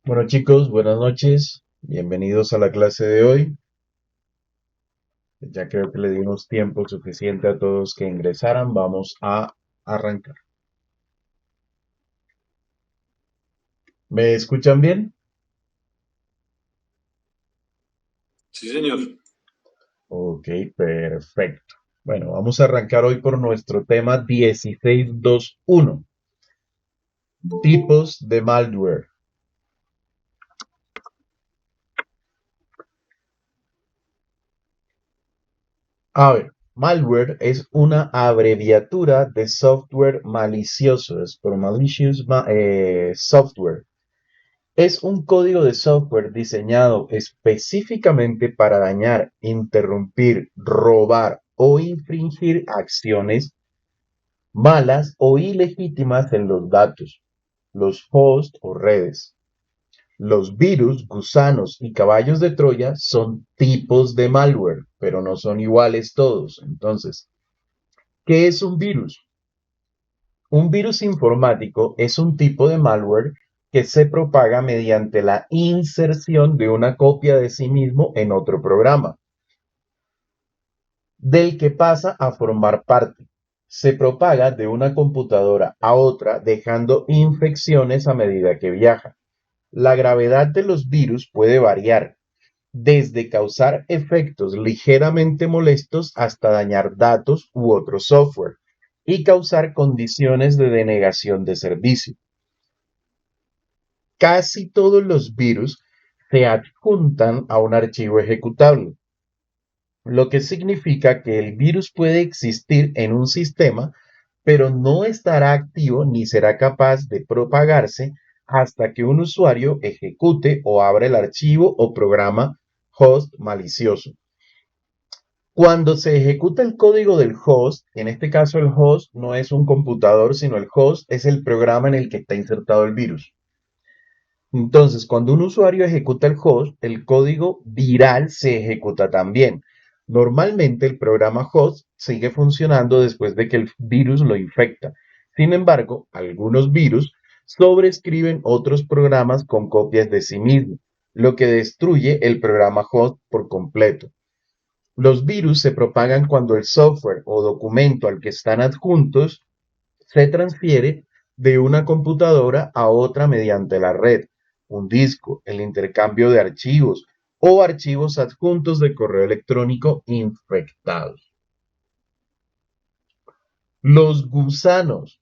Bueno chicos, buenas noches. Bienvenidos a la clase de hoy. Ya creo que le dimos tiempo suficiente a todos que ingresaran. Vamos a arrancar. ¿Me escuchan bien? Sí, señor. Ok, perfecto. Bueno, vamos a arrancar hoy por nuestro tema 16.2.1. Tipos de malware. A ver, malware es una abreviatura de software malicioso. Es por malicious software. Es un código de software diseñado específicamente para dañar, interrumpir, robar o infringir acciones malas o ilegítimas en los datos, los hosts o redes. Los virus, gusanos y caballos de Troya son tipos de malware, pero no son iguales todos. Entonces, ¿qué es un virus? Un virus informático es un tipo de malware que se propaga mediante la inserción de una copia de sí mismo en otro programa, del que pasa a formar parte. Se propaga de una computadora a otra, dejando infecciones a medida que viaja. La gravedad de los virus puede variar, desde causar efectos ligeramente molestos hasta dañar datos u otro software y causar condiciones de denegación de servicio. Casi todos los virus se adjuntan a un archivo ejecutable, lo que significa que el virus puede existir en un sistema, pero no estará activo ni será capaz de propagarse hasta que un usuario ejecute o abra el archivo o programa host malicioso. Cuando se ejecuta el código del host, en este caso el host no es un computador, sino el host es el programa en el que está insertado el virus. Entonces, cuando un usuario ejecuta el host, el código viral se ejecuta también. Normalmente el programa host sigue funcionando después de que el virus lo infecta. Sin embargo, algunos virus sobreescriben otros programas con copias de sí mismo, lo que destruye el programa host por completo. Los virus se propagan cuando el software o documento al que están adjuntos se transfiere de una computadora a otra mediante la red, un disco, el intercambio de archivos o archivos adjuntos de correo electrónico infectados. Los gusanos.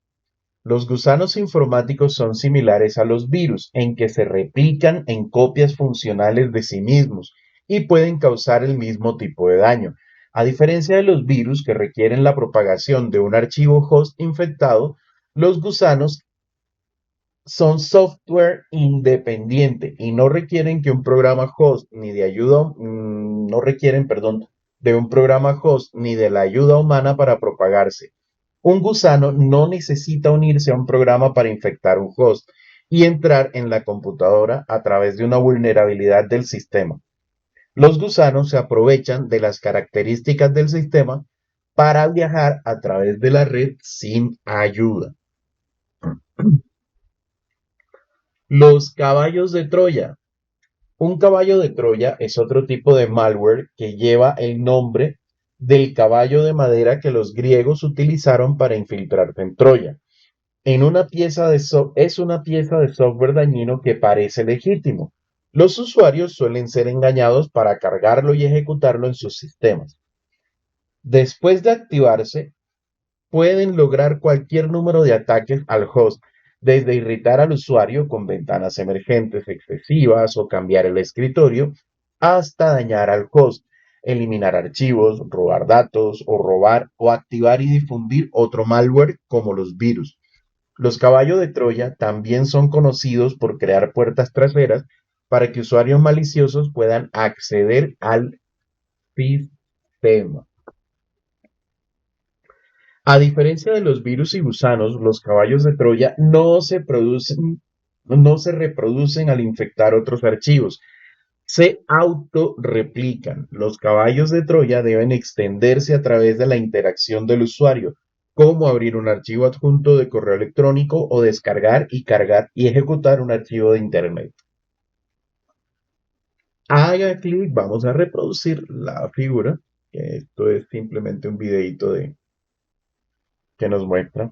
Los gusanos informáticos son similares a los virus en que se replican en copias funcionales de sí mismos y pueden causar el mismo tipo de daño. A diferencia de los virus que requieren la propagación de un archivo host infectado, los gusanos son software independiente y no requieren que un programa host ni de ayuda, no requieren, perdón, de un programa host ni de la ayuda humana para propagarse. Un gusano no necesita unirse a un programa para infectar un host y entrar en la computadora a través de una vulnerabilidad del sistema. Los gusanos se aprovechan de las características del sistema para viajar a través de la red sin ayuda. Los caballos de Troya. Un caballo de Troya es otro tipo de malware que lleva el nombre del caballo de madera que los griegos utilizaron para infiltrarse en Troya. Es una pieza de software dañino que parece legítimo. Los usuarios suelen ser engañados para cargarlo y ejecutarlo en sus sistemas. Después de activarse, pueden lograr cualquier número de ataques al host, desde irritar al usuario con ventanas emergentes excesivas o cambiar el escritorio, hasta dañar al host, eliminar archivos, robar datos o robar o activar y difundir otro malware como los virus. Los caballos de Troya también son conocidos por crear puertas traseras para que usuarios maliciosos puedan acceder al sistema. A diferencia de los virus y gusanos, los caballos de Troya no se reproducen al infectar otros archivos, se autorreplican. Los caballos de Troya deben extenderse a través de la interacción del usuario, como abrir un archivo adjunto de correo electrónico o descargar y cargar y ejecutar un archivo de Internet. Haga clic, vamos a reproducir la figura, que esto es simplemente un videito que nos muestra.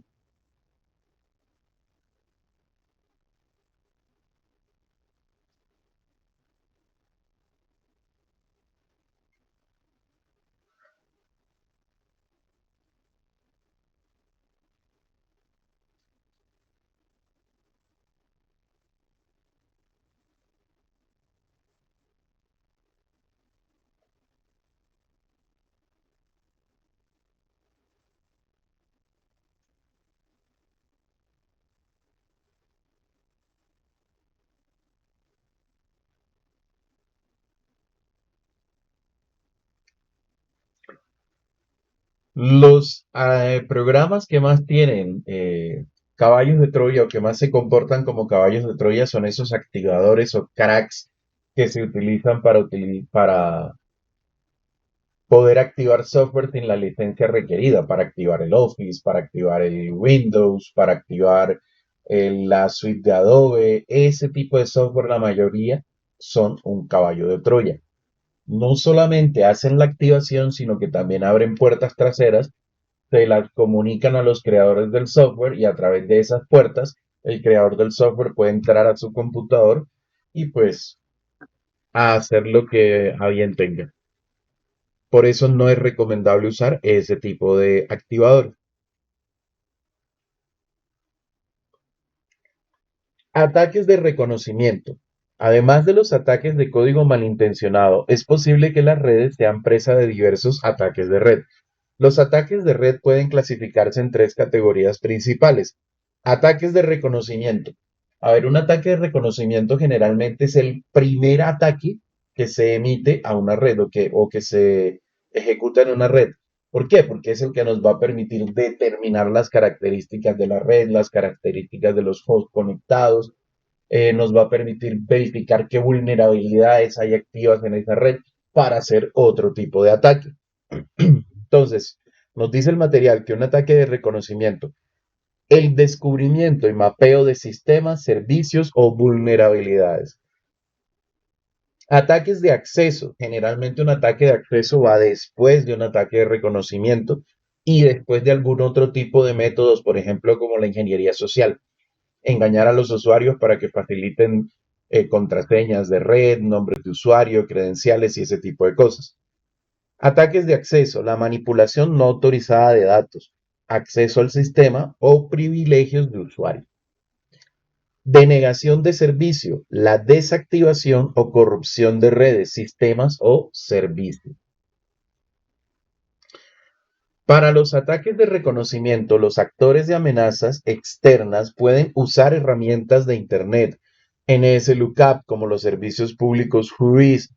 Los programas que más tienen caballos de Troya o que más se comportan como caballos de Troya son esos activadores o cracks que se utilizan para poder activar software sin la licencia requerida, para activar el Office, para activar el Windows, para activar la suite de Adobe. Ese tipo de software, la mayoría, son un caballo de Troya. No solamente hacen la activación, sino que también abren puertas traseras, se las comunican a los creadores del software y a través de esas puertas el creador del software puede entrar a su computador y pues a hacer lo que a bien tenga. Por eso no es recomendable usar ese tipo de activador. Ataques de reconocimiento. Además de los ataques de código malintencionado, es posible que las redes sean presa de diversos ataques de red. Los ataques de red pueden clasificarse en tres categorías principales. Ataques de reconocimiento. A ver, un ataque de reconocimiento generalmente es el primer ataque que se emite a una red o que se ejecuta en una red. ¿Por qué? Porque es el que nos va a permitir determinar las características de la red, las características de los hosts conectados, nos va a permitir verificar qué vulnerabilidades hay activas en esa red para hacer otro tipo de ataque. Entonces, nos dice el material que un ataque de reconocimiento, el descubrimiento y mapeo de sistemas, servicios o vulnerabilidades. Ataques de acceso. Generalmente un ataque de acceso va después de un ataque de reconocimiento y después de algún otro tipo de métodos, por ejemplo, como la ingeniería social. Engañar a los usuarios para que faciliten contraseñas de red, nombres de usuario, credenciales y ese tipo de cosas. Ataques de acceso, la manipulación no autorizada de datos, acceso al sistema o privilegios de usuario. Denegación de servicio, la desactivación o corrupción de redes, sistemas o servicios. Para los ataques de reconocimiento, los actores de amenazas externas pueden usar herramientas de Internet, NSLookup, como los servicios públicos WHOIS.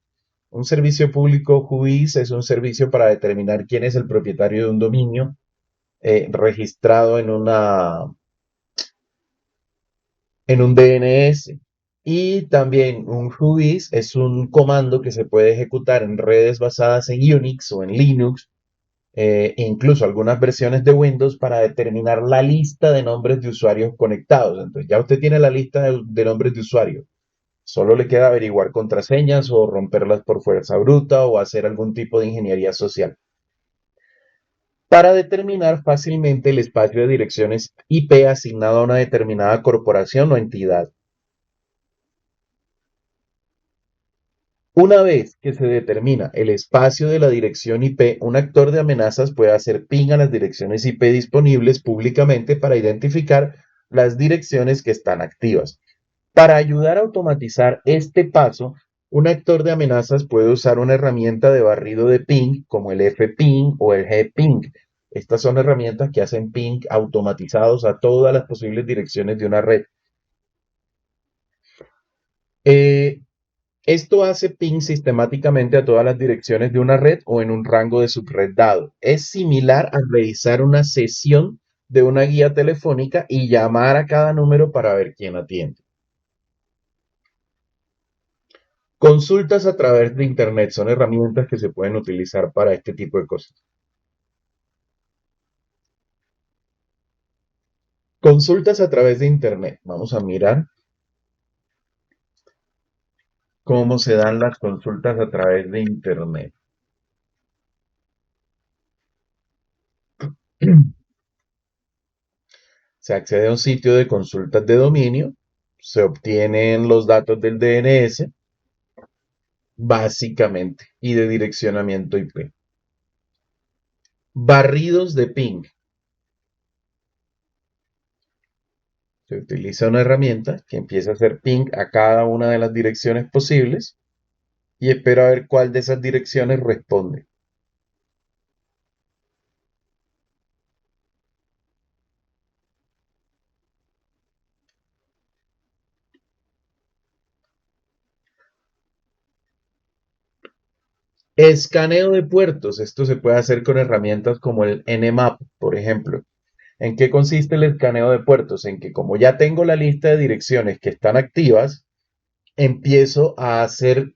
Un servicio público WHOIS es un servicio para determinar quién es el propietario de un dominio registrado en un DNS. Y también un whois es un comando que se puede ejecutar en redes basadas en Unix o en Linux, incluso algunas versiones de Windows para determinar la lista de nombres de usuarios conectados. Entonces ya usted tiene la lista de nombres de usuarios. Solo le queda averiguar contraseñas o romperlas por fuerza bruta o hacer algún tipo de ingeniería social para determinar fácilmente el espacio de direcciones IP asignado a una determinada corporación o entidad. Una vez que se determina el espacio de la dirección IP, un actor de amenazas puede hacer ping a las direcciones IP disponibles públicamente para identificar las direcciones que están activas. Para ayudar a automatizar este paso, un actor de amenazas puede usar una herramienta de barrido de ping como el fping o el gping. Estas son herramientas que hacen ping automatizados a todas las posibles direcciones de una red. Eh, Esto hace ping sistemáticamente a todas las direcciones de una red o en un rango de subred dado. Es similar a revisar una sesión de una guía telefónica y llamar a cada número para ver quién atiende. Consultas a través de Internet son herramientas que se pueden utilizar para este tipo de cosas. Consultas a través de Internet. Vamos a mirar. cómo se dan las consultas a través de Internet. Se accede a un sitio de consultas de dominio, se obtienen los datos del DNS, básicamente, y de direccionamiento IP. Barridos de ping. Se utiliza una herramienta que empieza a hacer ping a cada una de las direcciones posibles y espera a ver cuál de esas direcciones responde. Escaneo de puertos. Esto se puede hacer con herramientas como el Nmap, por ejemplo. ¿En qué consiste el escaneo de puertos? En que como ya tengo la lista de direcciones que están activas, empiezo a hacer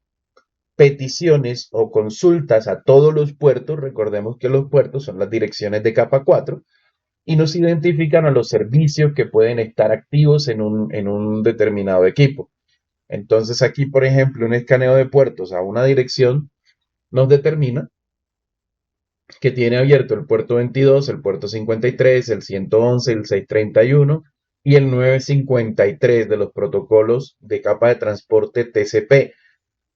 peticiones o consultas a todos los puertos. Recordemos que los puertos son las direcciones de capa 4 y nos identifican a los servicios que pueden estar activos en un determinado equipo. Entonces aquí, por ejemplo, un escaneo de puertos a una dirección nos determina que tiene abierto el puerto 22, el puerto 53, el 111, el 631 y el 953 de los protocolos de capa de transporte TCP.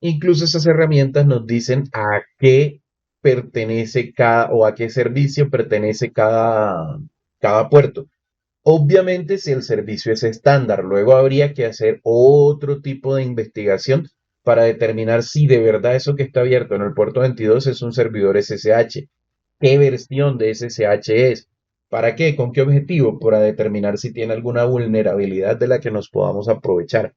Incluso esas herramientas nos dicen a qué pertenece cada o a qué servicio pertenece cada puerto. Obviamente, si el servicio es estándar, luego habría que hacer otro tipo de investigación para determinar si de verdad eso que está abierto en el puerto 22 es un servidor SSH. ¿Qué versión de SSH es? ¿Para qué? ¿Con qué objetivo? Para determinar si tiene alguna vulnerabilidad de la que nos podamos aprovechar.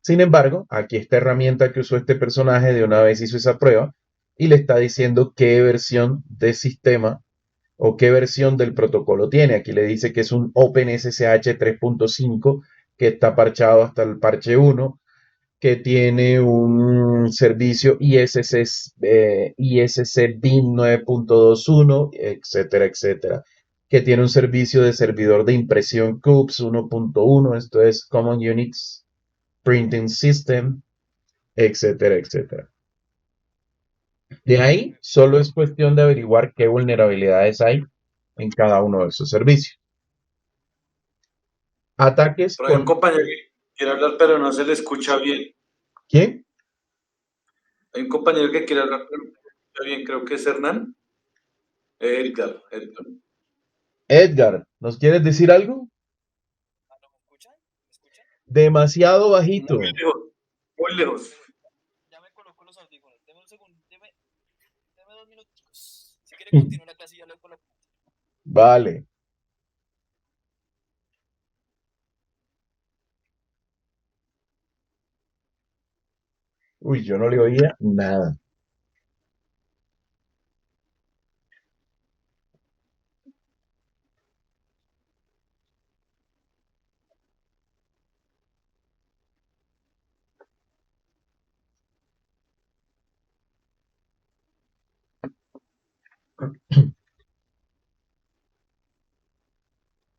Sin embargo, aquí esta herramienta que usó este personaje de una vez hizo esa prueba y le está diciendo qué versión de sistema o qué versión del protocolo tiene. Aquí le dice que es un OpenSSH 3.5 que está parchado hasta el parche 1, que tiene un servicio ISC BIN 9.21, etcétera, etcétera. Que tiene un servicio de servidor de impresión CUPS 1.1, esto es Common Unix Printing System, etcétera, etcétera. De ahí, solo es cuestión de averiguar qué vulnerabilidades hay en cada uno de esos servicios. Ataques Pero hay un con... compañero que quiere hablar, pero no se le escucha bien. ¿Quién? Hay un compañero que quiere hablar, pero no se le escucha bien. Creo que es Hernán. Edgar, Edgar. Edgar, ¿nos quieres decir algo? ¿Aló, me escuchan? ¿Me escuchan? Demasiado Muy bajito. lejos, muy lejos. Ya me coloco los audífonos. Deme un segundo. Deme 2 minuticos. Si quiere continuar la clase, ya lo coloco. Vale. Uy, yo no le oía nada.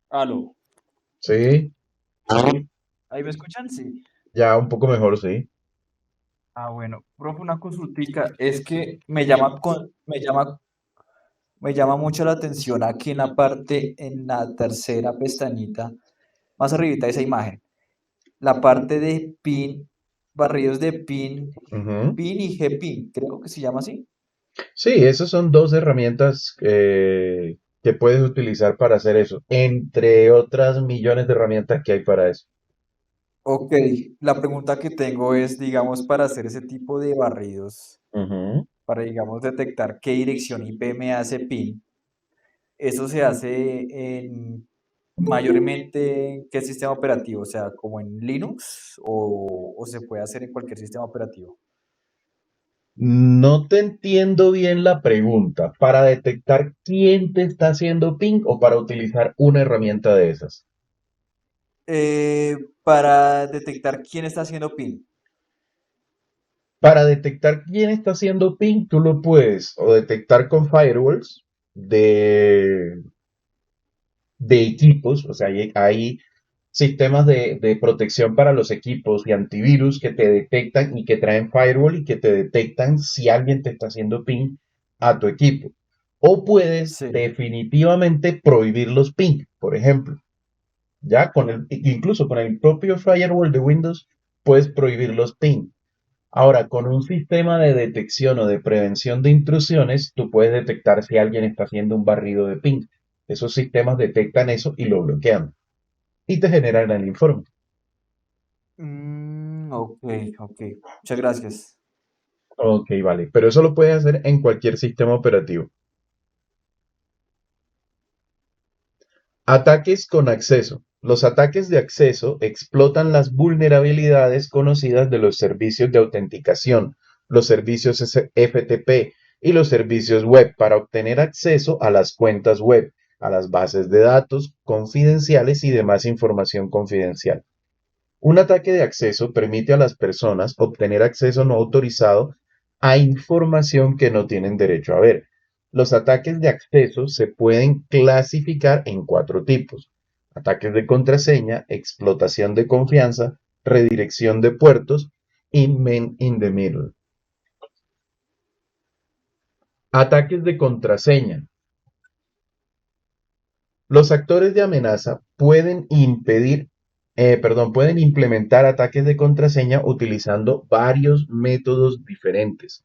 Aló. Sí, ¿Ahí me escuchan? Sí. ya un poco mejor, sí. Ah, bueno. Profe, una consultica. Es que me llama mucho la atención aquí en la parte, en la tercera pestañita, más arribita de esa imagen. La parte de pin, barridos de pin, Ujú. pin y gpin, creo que se llama así. Sí, esas son dos herramientas que puedes utilizar para hacer eso, entre otras millones de herramientas que hay para eso. Ok, la pregunta que tengo es, digamos, para hacer ese tipo de barridos, Ujú. para, digamos, detectar qué dirección IP me hace PIN, ¿eso se hace en mayormente en qué sistema operativo? O sea, como en Linux o se puede hacer en cualquier sistema operativo. No te entiendo bien la pregunta. ¿Para detectar quién te está haciendo ping o para utilizar una herramienta de esas? Para detectar quién está haciendo PIN. Para detectar quién está haciendo ping, tú lo puedes o detectar con firewalls de, de equipos, o sea, hay sistemas de protección para los equipos y antivirus que te detectan y que traen firewall y que te detectan si alguien te está haciendo ping a tu equipo. O puedes Sí. definitivamente prohibir los ping, por ejemplo. Ya incluso con el propio firewall de Windows puedes prohibir los ping. Ahora, con un sistema de detección o de prevención de intrusiones, tú puedes detectar si alguien está haciendo un barrido de ping. Esos sistemas detectan eso y lo bloquean y te generan el informe. Ok, ok. Muchas gracias. Ok, vale, pero eso lo puedes hacer en cualquier sistema operativo. Ataques con acceso. Los ataques de acceso explotan las vulnerabilidades conocidas de los servicios de autenticación, los servicios FTP y los servicios web para obtener acceso a las cuentas web, a las bases de datos confidenciales y demás información confidencial. Un ataque de acceso permite a las personas obtener acceso no autorizado a información que no tienen derecho a ver. Los ataques de acceso se pueden clasificar en cuatro tipos: ataques de contraseña, explotación de confianza, redirección de puertos y man in the middle. Ataques de contraseña. Los actores de amenaza pueden implementar ataques de contraseña utilizando varios métodos diferentes.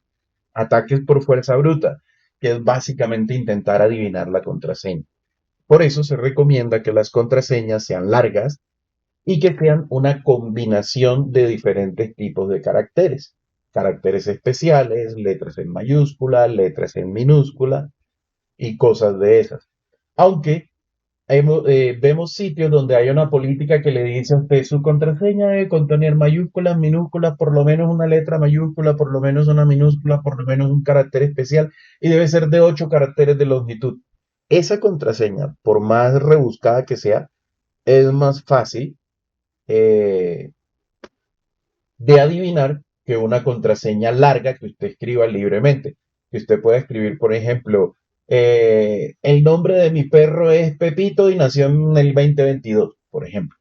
Ataques por fuerza bruta, que es básicamente intentar adivinar la contraseña. Por eso se recomienda que las contraseñas sean largas y que sean una combinación de diferentes tipos de caracteres. Caracteres especiales, letras en mayúscula, letras en minúscula y cosas de esas. Aunque vemos sitios donde hay una política que le dice a usted su contraseña debe contener mayúsculas, minúsculas, por lo menos una letra mayúscula, por lo menos una minúscula, por lo menos un carácter especial y debe ser de 8 caracteres de longitud. Esa contraseña, por más rebuscada que sea, es más fácil eh, de adivinar que una contraseña larga que usted escriba libremente. Que usted pueda escribir, por ejemplo, el nombre de mi perro es Pepito y nació en el 2022, por ejemplo.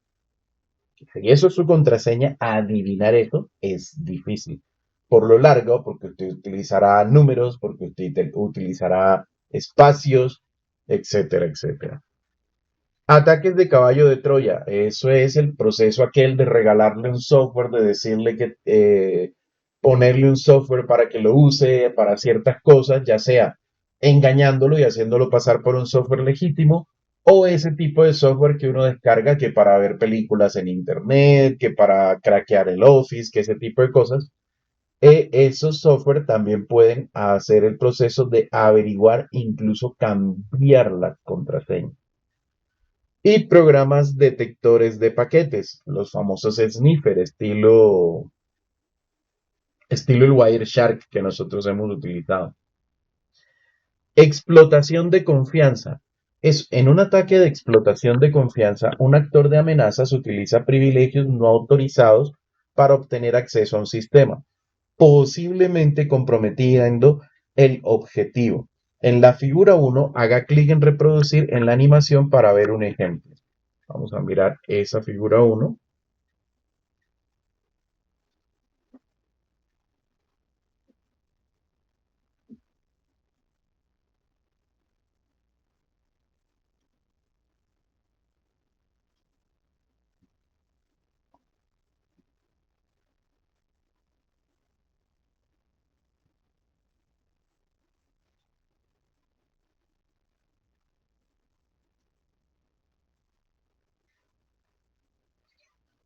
Si eso es su contraseña, adivinar eso es difícil. Por lo largo, porque usted utilizará números, porque usted utilizará espacios, etcétera, etcétera. Ataques de caballo de Troya. Eso es el proceso aquel de regalarle un software, de decirle que ponerle un software para que lo use para ciertas cosas, ya sea engañándolo y haciéndolo pasar por un software legítimo, o ese tipo de software que uno descarga que para ver películas en internet, que para craquear el Office, que ese tipo de cosas. Esos software también pueden hacer el proceso de averiguar, incluso cambiar la contraseña. Y programas detectores de paquetes, los famosos sniffer, estilo el Wireshark que nosotros hemos utilizado. Explotación de confianza. En un ataque de explotación de confianza, un actor de amenazas utiliza privilegios no autorizados para obtener acceso a un sistema, posiblemente comprometiendo el objetivo. En la figura 1, haga clic en reproducir en la animación para ver un ejemplo. Vamos a mirar esa figura 1.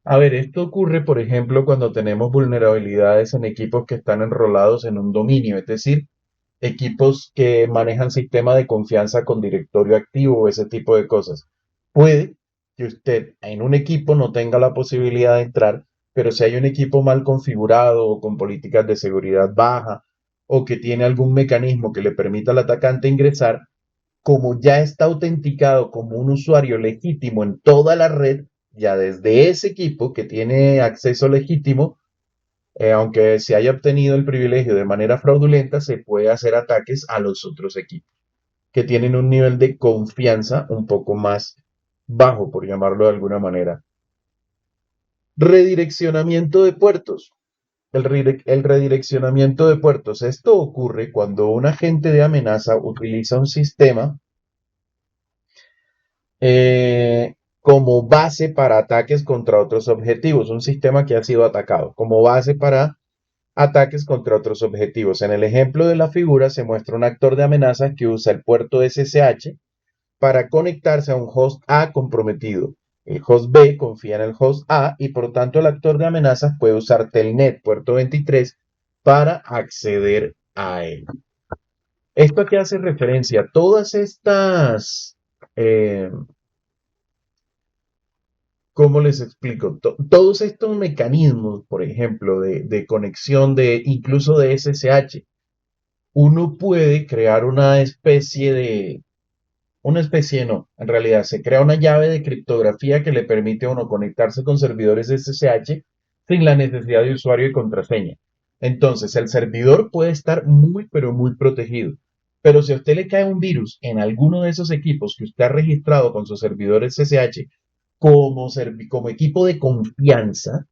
A ver, esto ocurre, por ejemplo, cuando tenemos vulnerabilidades en equipos que están enrolados en un dominio, es decir, equipos que manejan sistema de confianza con directorio activo o ese tipo de cosas. Puede que usted en un equipo no tenga la posibilidad de entrar, pero si hay un equipo mal configurado o con políticas de seguridad baja o que tiene algún mecanismo que le permita al atacante ingresar, como ya está autenticado como un usuario legítimo en toda la red, ya desde ese equipo que tiene acceso legítimo, aunque se haya obtenido el privilegio de manera fraudulenta, se puede hacer ataques a los otros equipos que tienen un nivel de confianza un poco más bajo, por llamarlo de alguna manera. Redireccionamiento de puertos. El redireccionamiento de puertos. Esto ocurre cuando un agente de amenaza utiliza un sistema como base para ataques contra otros objetivos, un sistema que ha sido atacado, como base para ataques contra otros objetivos. En el ejemplo de la figura se muestra un actor de amenaza que usa el puerto SSH para conectarse a un host A comprometido. El host B confía en el host A y por tanto el actor de amenazas puede usar Telnet puerto 23 para acceder a él. Esto que hace referencia a todas estas, ¿cómo les explico? Todos estos mecanismos, por ejemplo, de conexión de incluso de SSH, uno puede crear una especie no, en realidad se crea una llave de criptografía que le permite a uno conectarse con servidores SSH sin la necesidad de usuario y contraseña. Entonces, el servidor puede estar muy, pero muy protegido. Pero si a usted le cae un virus en alguno de esos equipos que usted ha registrado con su servidor SSH como equipo de confianza,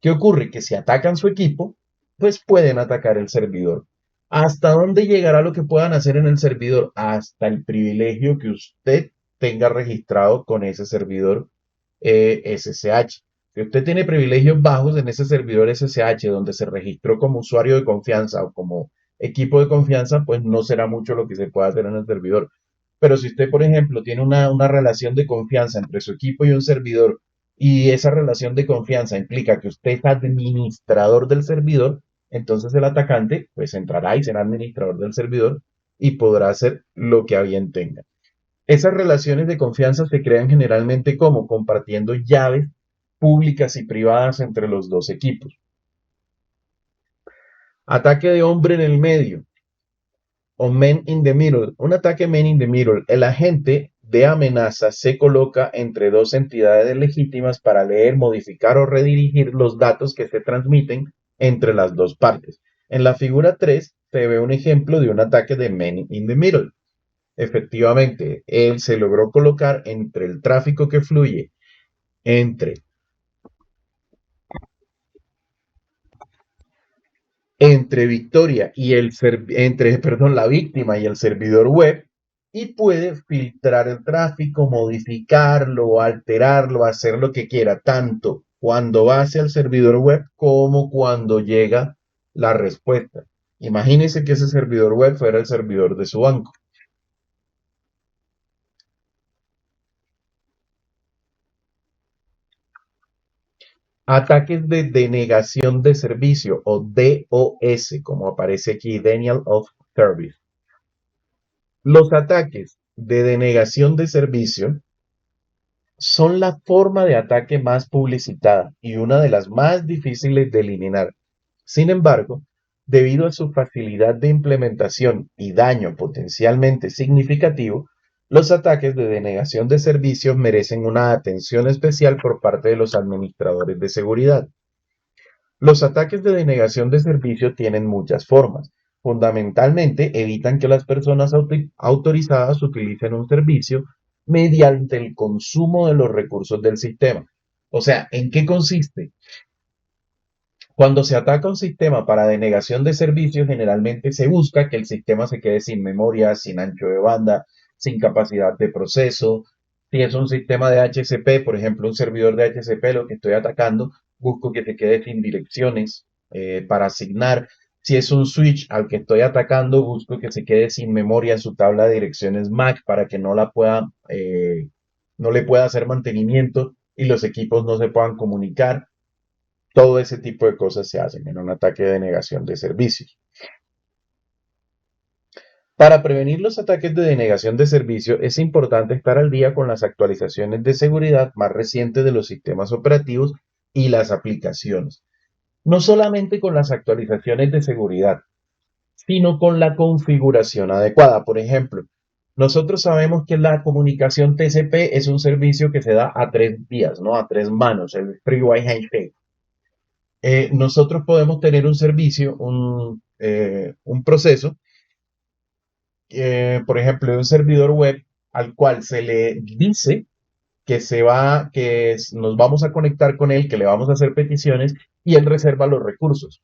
¿qué ocurre? Que si atacan su equipo, pues pueden atacar el servidor. ¿Hasta dónde llegará lo que puedan hacer en el servidor? Hasta el privilegio que usted tenga registrado con ese servidor SSH. Si usted tiene privilegios bajos en ese servidor SSH donde se registró como usuario de confianza o como equipo de confianza, pues no será mucho lo que se pueda hacer en el servidor. Pero si usted, por ejemplo, tiene una relación de confianza entre su equipo y un servidor y esa relación de confianza implica que usted es administrador del servidor, entonces el atacante pues entrará y será administrador del servidor y podrá hacer lo que a bien tenga. Esas relaciones de confianza se crean generalmente como compartiendo llaves públicas y privadas entre los dos equipos. Ataque de hombre en el medio o man in the middle. Un ataque man in the middle. El agente de amenaza se coloca entre dos entidades legítimas para leer, modificar o redirigir los datos que se transmiten entre las dos partes. En la figura 3 se ve un ejemplo de un ataque de man in the middle. Efectivamente, él se logró colocar entre el tráfico que fluye entre Victoria y la víctima y el servidor web y puede filtrar el tráfico, modificarlo, alterarlo, hacer lo que quiera, tanto cuando va hacia el servidor web como cuando llega la respuesta. Imagínese que ese servidor web fuera el servidor de su banco. Ataques de denegación de servicio o DOS, como aparece aquí, Denial of Service. Los ataques de denegación de servicio son la forma de ataque más publicitada y una de las más difíciles de eliminar. Sin embargo, debido a su facilidad de implementación y daño potencialmente significativo, los ataques de denegación de servicios merecen una atención especial por parte de los administradores de seguridad. Los ataques de denegación de servicio tienen muchas formas. Fundamentalmente, evitan que las personas autorizadas utilicen un servicio mediante el consumo de los recursos del sistema. O sea, ¿en qué consiste? Cuando se ataca un sistema para denegación de servicios, generalmente se busca que el sistema se quede sin memoria, sin ancho de banda, sin capacidad de proceso. Si es un sistema de HCP, por ejemplo, un servidor de HCP, lo que estoy atacando, busco que se quede sin direcciones para asignar. Si es un switch al que estoy atacando, busco que se quede sin memoria en su tabla de direcciones MAC para que no le pueda hacer mantenimiento y los equipos no se puedan comunicar. Todo ese tipo de cosas se hacen en un ataque de denegación de servicios. Para prevenir los ataques de denegación de servicio es importante estar al día con las actualizaciones de seguridad más recientes de los sistemas operativos y las aplicaciones. No solamente con las actualizaciones de seguridad, sino con la configuración adecuada. Por ejemplo, nosotros sabemos que la comunicación TCP es un servicio que se da a tres vías, ¿no? A tres manos, el Three-Way Handshake. Nosotros podemos tener un servicio, un proceso, por ejemplo, de un servidor web al cual se le dice nos vamos a conectar con él, que le vamos a hacer peticiones y él reserva los recursos.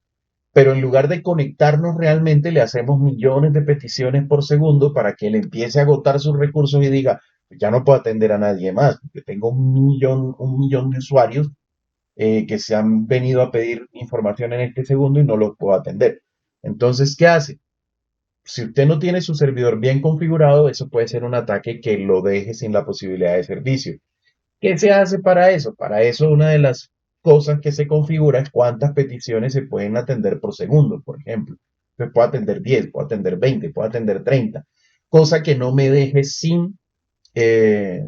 Pero en lugar de conectarnos realmente, le hacemos millones de peticiones por segundo para que él empiece a agotar sus recursos y diga, ya no puedo atender a nadie más, porque tengo un millón de usuarios que se han venido a pedir información en este segundo y no los puedo atender. Entonces, ¿qué hace? Si usted no tiene su servidor bien configurado, eso puede ser un ataque que lo deje sin la posibilidad de servicio. ¿Qué se hace para eso? Para eso, una de las cosas que se configura es cuántas peticiones se pueden atender por segundo, por ejemplo. Entonces puedo atender 10, puedo atender 20, puedo atender 30, cosa que no me deje eh,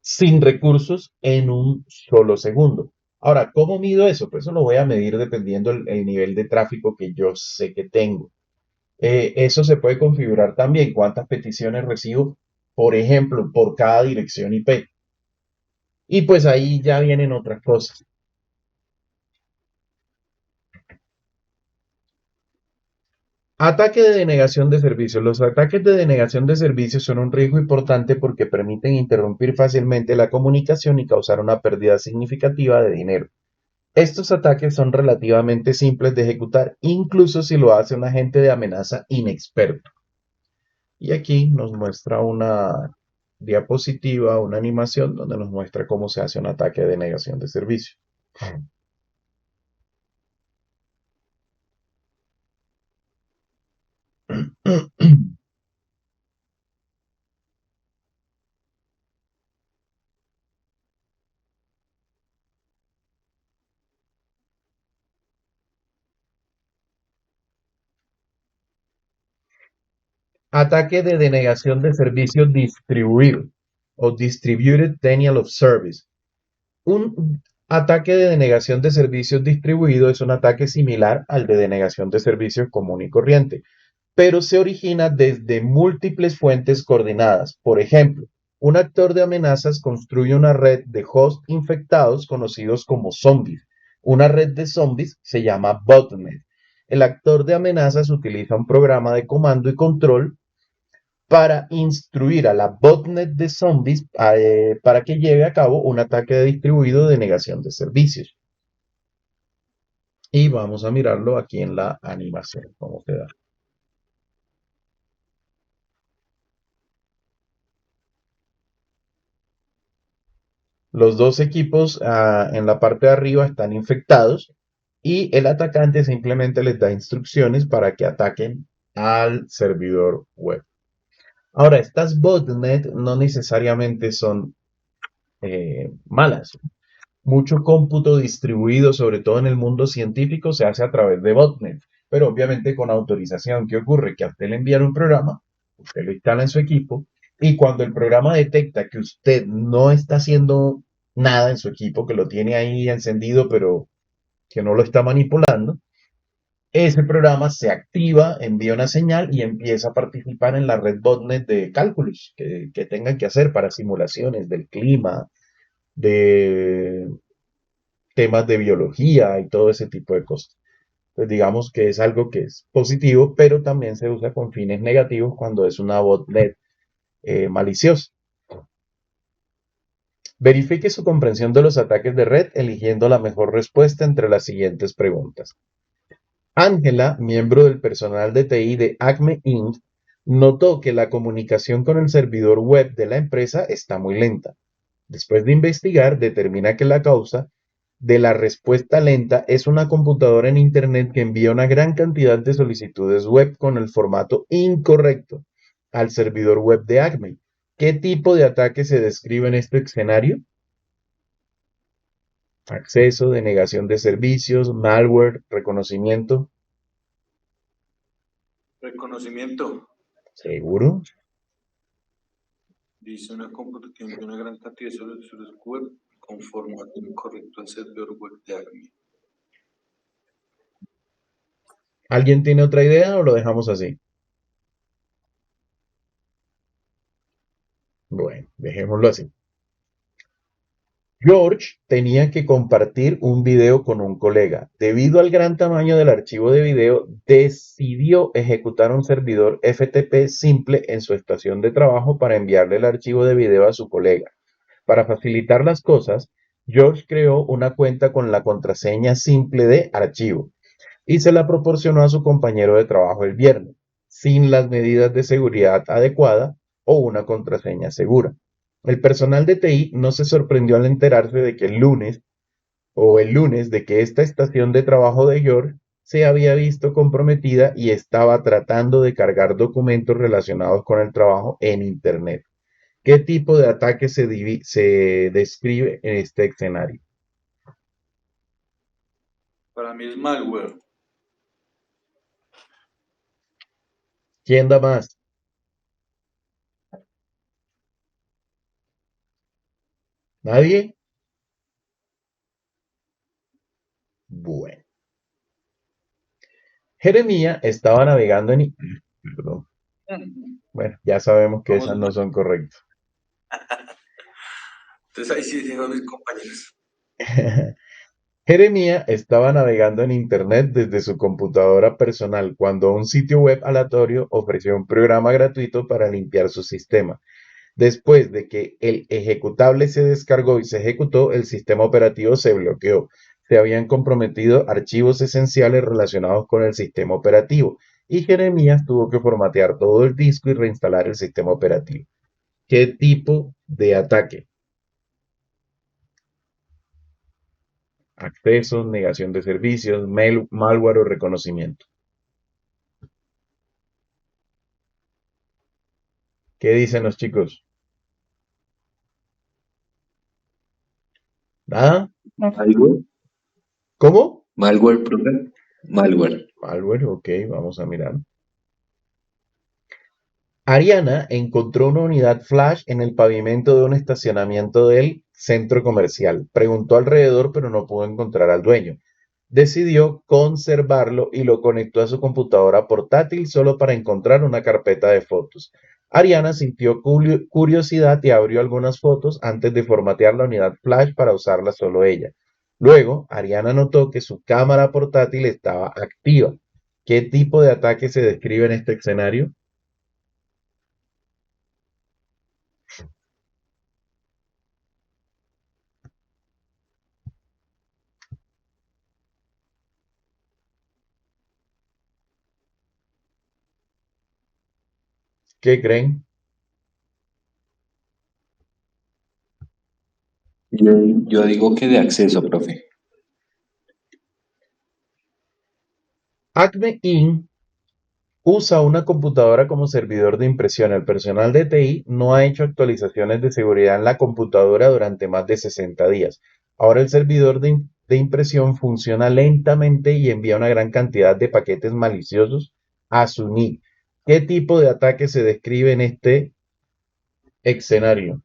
sin recursos en un solo segundo. Ahora, ¿cómo mido eso? Pues eso lo voy a medir dependiendo el nivel de tráfico que yo sé que tengo. Eso se puede configurar también, cuántas peticiones recibo, por ejemplo, por cada dirección IP. Y pues ahí ya vienen otras cosas. Ataque de denegación de servicios. Los ataques de denegación de servicios son un riesgo importante porque permiten interrumpir fácilmente la comunicación y causar una pérdida significativa de dinero. Estos ataques son relativamente simples de ejecutar, incluso si lo hace un agente de amenaza inexperto. Y aquí nos muestra una diapositiva, una animación donde nos muestra cómo se hace un ataque de denegación de servicio. Ataque de denegación de servicio distribuido o Distributed Denial of Service. Un ataque de denegación de servicios distribuido es un ataque similar al de denegación de servicios común y corriente, pero se origina desde múltiples fuentes coordinadas. Por ejemplo, un actor de amenazas construye una red de hosts infectados conocidos como zombies. Una red de zombies se llama botnet. El actor de amenazas utiliza un programa de comando y control para instruir a la botnet de zombies para que lleve a cabo un ataque distribuido de negación de servicios. Y vamos a mirarlo aquí en la animación, cómo queda. Los dos equipos en la parte de arriba están infectados y el atacante simplemente les da instrucciones para que ataquen al servidor web. Ahora, estas botnet no necesariamente son malas. Mucho cómputo distribuido, sobre todo en el mundo científico, se hace a través de botnet, pero obviamente con autorización. ¿Qué ocurre? Que a usted le envían un programa, usted lo instala en su equipo, y cuando el programa detecta que usted no está haciendo nada en su equipo, que lo tiene ahí encendido, pero que no lo está manipulando, ese programa se activa, envía una señal y empieza a participar en la red botnet de cálculos que tengan que hacer para simulaciones del clima, de temas de biología y todo ese tipo de cosas. Pues digamos que es algo que es positivo, pero también se usa con fines negativos cuando es una botnet maliciosa. Verifique su comprensión de los ataques de red eligiendo la mejor respuesta entre las siguientes preguntas. Ángela, miembro del personal de TI de Acme Inc., notó que la comunicación con el servidor web de la empresa está muy lenta. Después de investigar, determina que la causa de la respuesta lenta es una computadora en Internet que envía una gran cantidad de solicitudes web con el formato incorrecto al servidor web de Acme. ¿Qué tipo de ataque se describe en este escenario? Acceso, denegación de servicios, malware, reconocimiento. Reconocimiento. ¿Seguro? Dice una computación de una gran cantidad de solicitudes web con formato incorrecto al servidor web de Acme. ¿Alguien tiene otra idea o lo dejamos así? Bueno, dejémoslo así. George tenía que compartir un video con un colega. Debido al gran tamaño del archivo de video, decidió ejecutar un servidor FTP simple en su estación de trabajo para enviarle el archivo de video a su colega. Para facilitar las cosas, George creó una cuenta con la contraseña simple de archivo y se la proporcionó a su compañero de trabajo el viernes, sin las medidas de seguridad adecuadas o una contraseña segura. El personal de TI no se sorprendió al enterarse de que el lunes de que esta estación de trabajo de George se había visto comprometida y estaba tratando de cargar documentos relacionados con el trabajo en Internet. ¿Qué tipo de ataque se describe en este escenario? Para mí es malware. ¿Quién da más? ¿Nadie? Bueno. Jeremías estaba navegando en... Perdón. Bueno, ya sabemos que Vamos esas mal. no son correctas. Entonces ahí sí dijeron mis compañeros. Jeremías estaba navegando en Internet desde su computadora personal cuando un sitio web aleatorio ofreció un programa gratuito para limpiar su sistema. Después de que el ejecutable se descargó y se ejecutó, el sistema operativo se bloqueó. Se habían comprometido archivos esenciales relacionados con el sistema operativo y Jeremías tuvo que formatear todo el disco y reinstalar el sistema operativo. ¿Qué tipo de ataque? Accesos, negación de servicios, malware o reconocimiento. ¿Qué dicen los chicos? ¿Nada? Malware, ¿Cómo? malware, profe. Malware. Malware, ok, vamos a mirar. Ariana encontró una unidad flash en el pavimento de un estacionamiento del centro comercial. Preguntó alrededor, pero no pudo encontrar al dueño. Decidió conservarlo y lo conectó a su computadora portátil solo para encontrar una carpeta de fotos. Ariana sintió curiosidad y abrió algunas fotos antes de formatear la unidad flash para usarla solo ella. Luego, Ariana notó que su cámara portátil estaba activa. ¿Qué tipo de ataque se describe en este escenario? ¿Qué creen? Yo digo que de acceso, profe. Acme Inc. usa una computadora como servidor de impresión. El personal de TI no ha hecho actualizaciones de seguridad en la computadora durante más de 60 días. Ahora el servidor de impresión funciona lentamente y envía una gran cantidad de paquetes maliciosos a su NIC. ¿Qué tipo de ataque se describe en este escenario?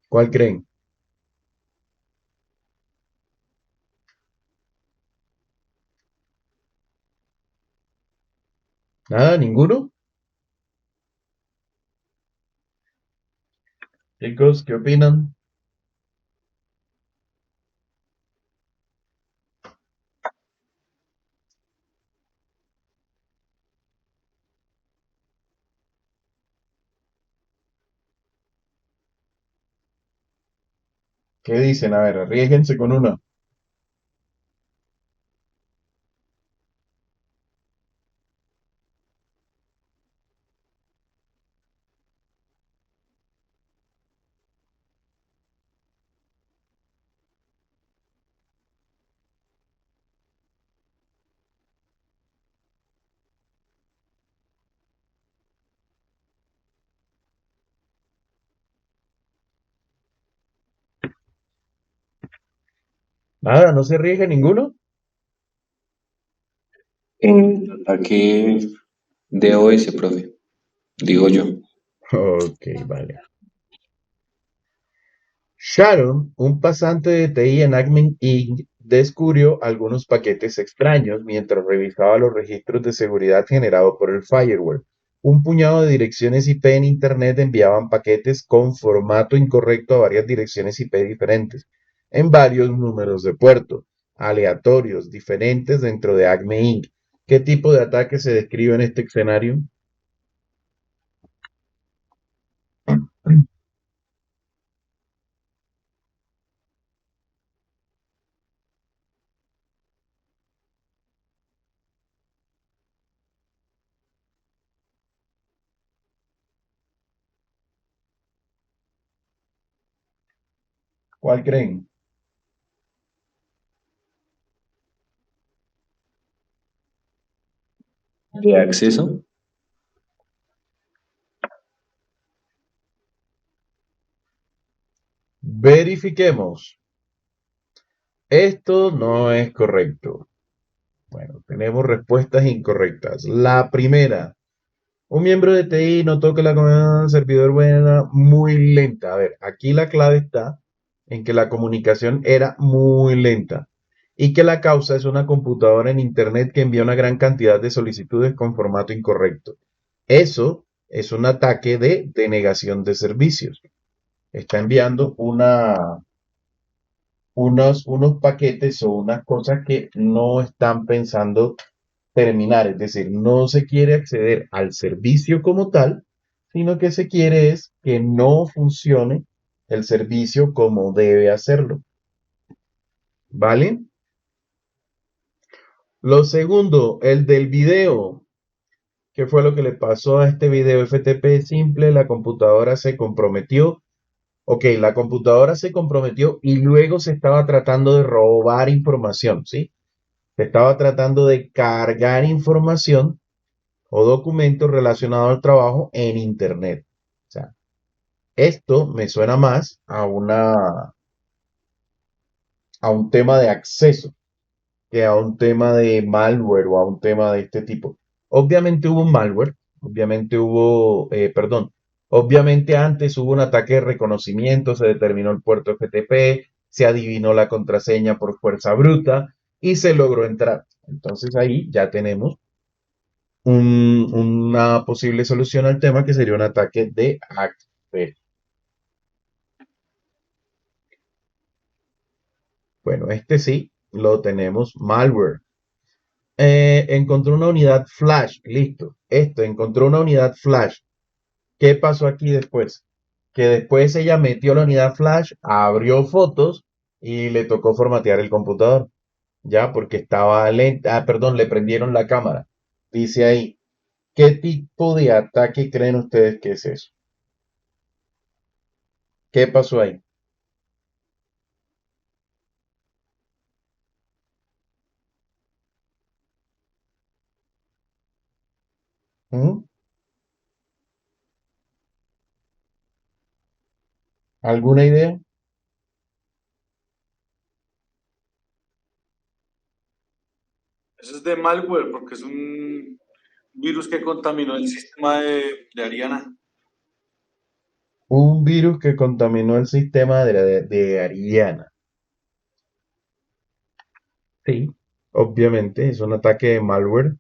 ¿Cuál creen? ¿Nada? ¿Ninguno? Chicos, ¿qué opinan? ¿Qué dicen? A ver, arriésguense con una. Nada, ¿no se arriesga ninguno? Ataque DOS, profe. Digo yo. Ok, vale. Sharon, un pasante de TI en Acme Inc., descubrió algunos paquetes extraños mientras revisaba los registros de seguridad generados por el firewall. Un puñado de direcciones IP en Internet enviaban paquetes con formato incorrecto a varias direcciones IP diferentes, en varios números de puerto, aleatorios, diferentes dentro de Acme Inc. ¿Qué tipo de ataque se describe en este escenario? ¿Cuál creen? ¿De acceso? Verifiquemos. Esto no es correcto. Bueno, tenemos respuestas incorrectas. La primera, un miembro de TI notó que la comunicación del servidor era muy lenta. A ver, aquí la clave está en que la comunicación era muy lenta y que la causa es una computadora en Internet que envía una gran cantidad de solicitudes con formato incorrecto. Eso es un ataque de denegación de servicios. Está enviando unos paquetes o unas cosas que no están pensando terminar, es decir, no se quiere acceder al servicio como tal, sino que se quiere es que no funcione el servicio como debe hacerlo, ¿vale? Lo segundo, el del video. ¿Qué fue lo que le pasó a este video FTP simple? La computadora se comprometió. Ok, la computadora se comprometió y luego se estaba tratando de robar información, ¿sí? Se estaba tratando de cargar información o documentos relacionados al trabajo en Internet. O sea, esto me suena más a un tema de acceso que a un tema de malware o a un tema de este tipo. Obviamente hubo un malware, obviamente antes hubo un ataque de reconocimiento, se determinó el puerto FTP, se adivinó la contraseña por fuerza bruta y se logró entrar. Entonces ahí ya tenemos una posible solución al tema que sería un ataque de acceso. Bueno, este sí lo tenemos malware. Encontró una unidad flash, listo. Esto, encontró una unidad flash. ¿Qué pasó aquí después? Que después ella metió la unidad flash, abrió fotos y le tocó formatear el computador. Ya, porque estaba lenta. Ah, perdón, le prendieron la cámara. Dice ahí, ¿qué tipo de ataque creen ustedes que es eso? ¿Qué pasó ahí? ¿Mm? ¿Alguna idea? Eso es de malware, porque es un virus que contaminó el sistema de Ariana. Un virus que contaminó el sistema de Ariana. Sí, obviamente, es un ataque de malware,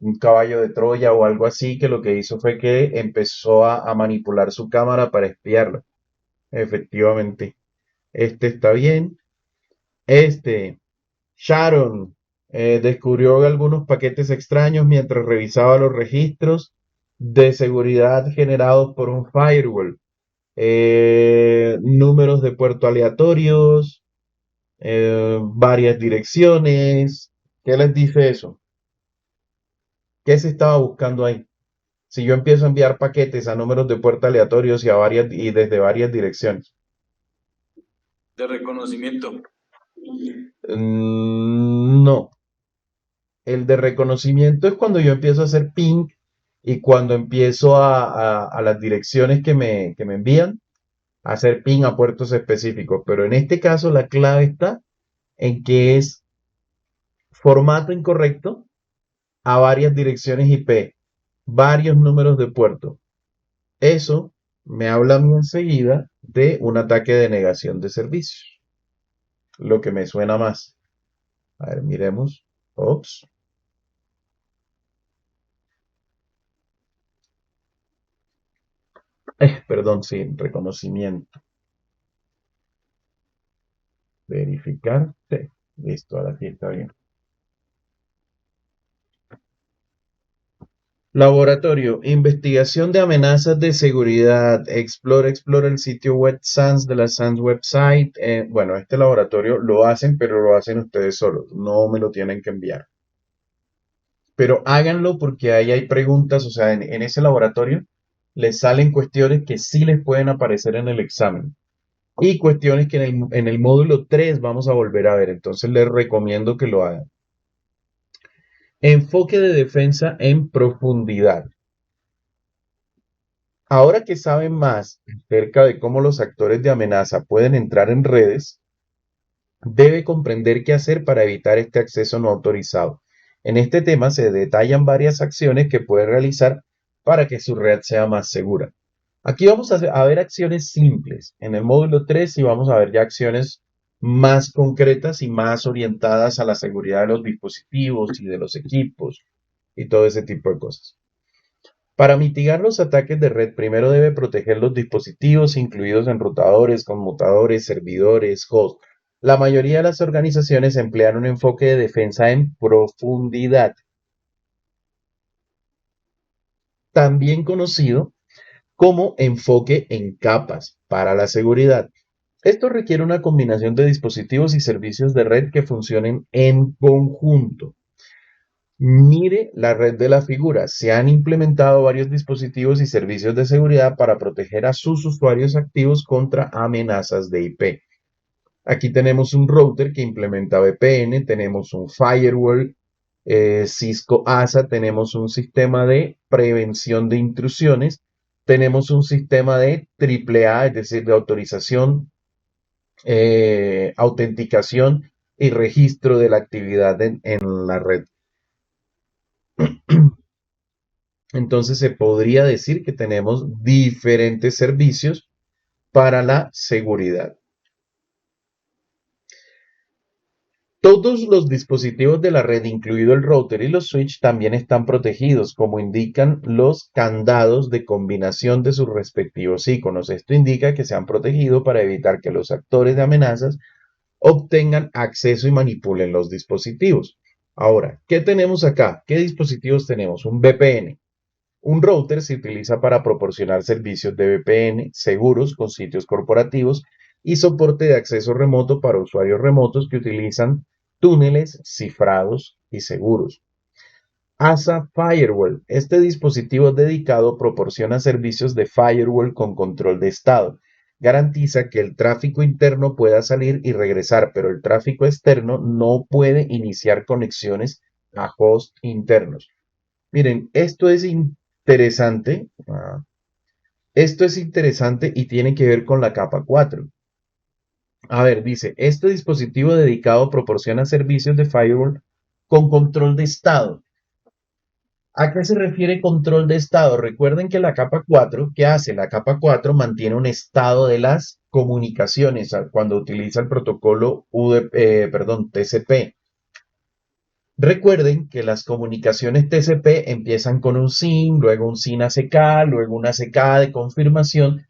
un caballo de Troya o algo así, que lo que hizo fue que empezó a manipular su cámara para espiarla. Efectivamente, este está bien. Este, Sharon, descubrió algunos paquetes extraños mientras revisaba los registros de seguridad generados por un firewall. Números de puerto aleatorios, varias direcciones. ¿Qué les dice eso? ¿Qué se estaba buscando ahí? Si yo empiezo a enviar paquetes a números de puerta aleatorios y desde varias direcciones. De reconocimiento. No. El de reconocimiento es cuando yo empiezo a hacer ping y cuando empiezo a las direcciones que me envían, a hacer ping a puertos específicos. Pero en este caso la clave está en que es formato incorrecto a varias direcciones IP, varios números de puerto. Eso me habla a mí enseguida de un ataque de negación de servicios, lo que me suena más. A ver, miremos. Ops. Perdón, sí, reconocimiento. Verificar. Sí, listo, ahora sí está bien. Laboratorio, investigación de amenazas de seguridad. Explora el sitio web SANS de la SANS website. Bueno, este laboratorio lo hacen, pero lo hacen ustedes solos. No me lo tienen que enviar. Pero háganlo porque ahí hay preguntas, o sea, en ese laboratorio les salen cuestiones que sí les pueden aparecer en el examen y cuestiones que en el módulo 3 vamos a volver a ver. Entonces les recomiendo que lo hagan. Enfoque de defensa en profundidad. Ahora que saben más acerca de cómo los actores de amenaza pueden entrar en redes, debe comprender qué hacer para evitar este acceso no autorizado. En este tema se detallan varias acciones que puede realizar para que su red sea más segura. Aquí vamos a ver acciones simples. En el módulo 3 sí vamos a ver ya acciones más concretas y más orientadas a la seguridad de los dispositivos y de los equipos y todo ese tipo de cosas. Para mitigar los ataques de red, primero debe proteger los dispositivos incluidos enrutadores, conmutadores, servidores, host. La mayoría de las organizaciones emplean un enfoque de defensa en profundidad, también conocido como enfoque en capas para la seguridad. Esto requiere una combinación de dispositivos y servicios de red que funcionen en conjunto. Mire la red de la figura. Se han implementado varios dispositivos y servicios de seguridad para proteger a sus usuarios activos contra amenazas de IP. Aquí tenemos un router que implementa VPN, tenemos un firewall, Cisco ASA, tenemos un sistema de prevención de intrusiones, tenemos un sistema de AAA, es decir, de autorización, autenticación y registro de la actividad en la red. Entonces se podría decir que tenemos diferentes servicios para la seguridad. Todos los dispositivos de la red, incluido el router y los switch, también están protegidos, como indican los candados de combinación de sus respectivos iconos. Esto indica que se han protegido para evitar que los actores de amenazas obtengan acceso y manipulen los dispositivos. Ahora, ¿qué tenemos acá? ¿Qué dispositivos tenemos? Un VPN. Un router se utiliza para proporcionar servicios de VPN seguros con sitios corporativos y soporte de acceso remoto para usuarios remotos que utilizan túneles cifrados y seguros. ASA Firewall. Este dispositivo dedicado proporciona servicios de firewall con control de estado. Garantiza que el tráfico interno pueda salir y regresar, pero el tráfico externo no puede iniciar conexiones a hosts internos. Miren, esto es interesante. Esto es interesante y tiene que ver con la capa 4. A ver, dice, este dispositivo dedicado proporciona servicios de firewall con control de estado. ¿A qué se refiere control de estado? Recuerden que la capa 4, ¿qué hace? La capa 4 mantiene un estado de las comunicaciones cuando utiliza el protocolo TCP. Recuerden que las comunicaciones TCP empiezan con un SYN, luego un SYN ACK, luego una ACK de confirmación.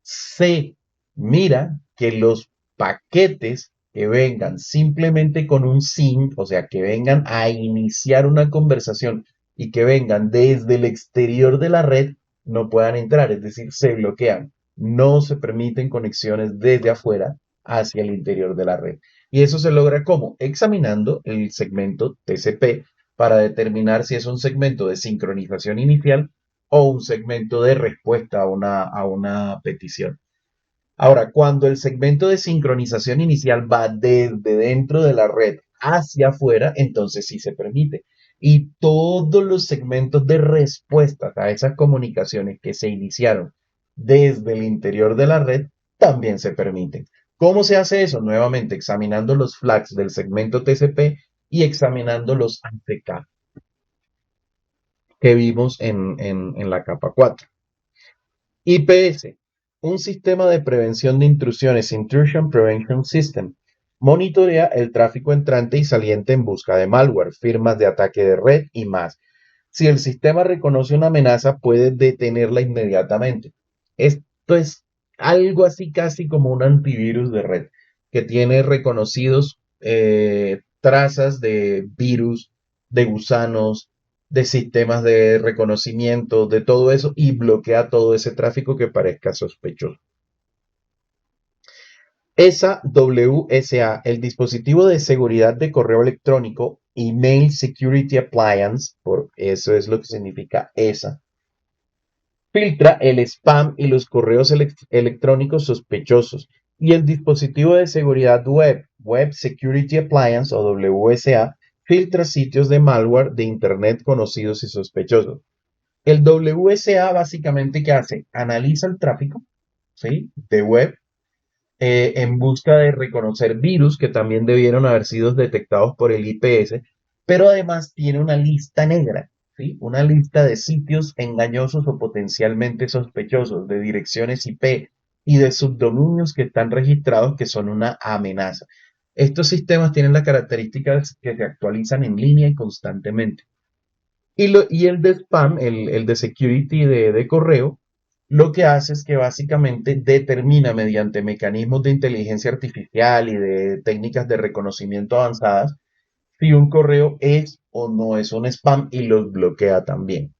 Se mira que los paquetes que vengan simplemente con un SYN, o sea, que vengan a iniciar una conversación y que vengan desde el exterior de la red, no puedan entrar, es decir, se bloquean. No se permiten conexiones desde afuera hacia el interior de la red. Y eso se logra ¿cómo? Examinando el segmento TCP para determinar si es un segmento de sincronización inicial o un segmento de respuesta a una petición. Ahora, cuando el segmento de sincronización inicial va desde dentro de la red hacia afuera, entonces sí se permite. Y todos los segmentos de respuesta a esas comunicaciones que se iniciaron desde el interior de la red también se permiten. ¿Cómo se hace eso? Nuevamente, examinando los flags del segmento TCP y examinando los ACK que vimos en la capa 4. IPS, un sistema de prevención de intrusiones, Intrusion Prevention System, monitorea el tráfico entrante y saliente en busca de malware, firmas de ataque de red y más. Si el sistema reconoce una amenaza, puede detenerla inmediatamente. Esto es algo así casi como un antivirus de red, que tiene reconocidos trazas de virus, de gusanos, de sistemas de reconocimiento, de todo eso, y bloquea todo ese tráfico que parezca sospechoso. ESA WSA, el dispositivo de seguridad de correo electrónico, Email Security Appliance, por eso es lo que significa ESA, filtra el spam y los correos electrónicos sospechosos. Y el dispositivo de seguridad web, Web Security Appliance o WSA, filtra sitios de malware de Internet conocidos y sospechosos. El WSA básicamente, ¿qué hace? Analiza el tráfico, ¿sí?, de web en busca de reconocer virus que también debieron haber sido detectados por el IPS, pero además tiene una lista negra, ¿sí? Una lista de sitios engañosos o potencialmente sospechosos, de direcciones IP y de subdominios que están registrados que son una amenaza. Estos sistemas tienen la característica que se actualizan en línea y constantemente. Y el de spam, el de security de correo, lo que hace es que básicamente determina mediante mecanismos de inteligencia artificial y de técnicas de reconocimiento avanzadas si un correo es o no es un spam y los bloquea también.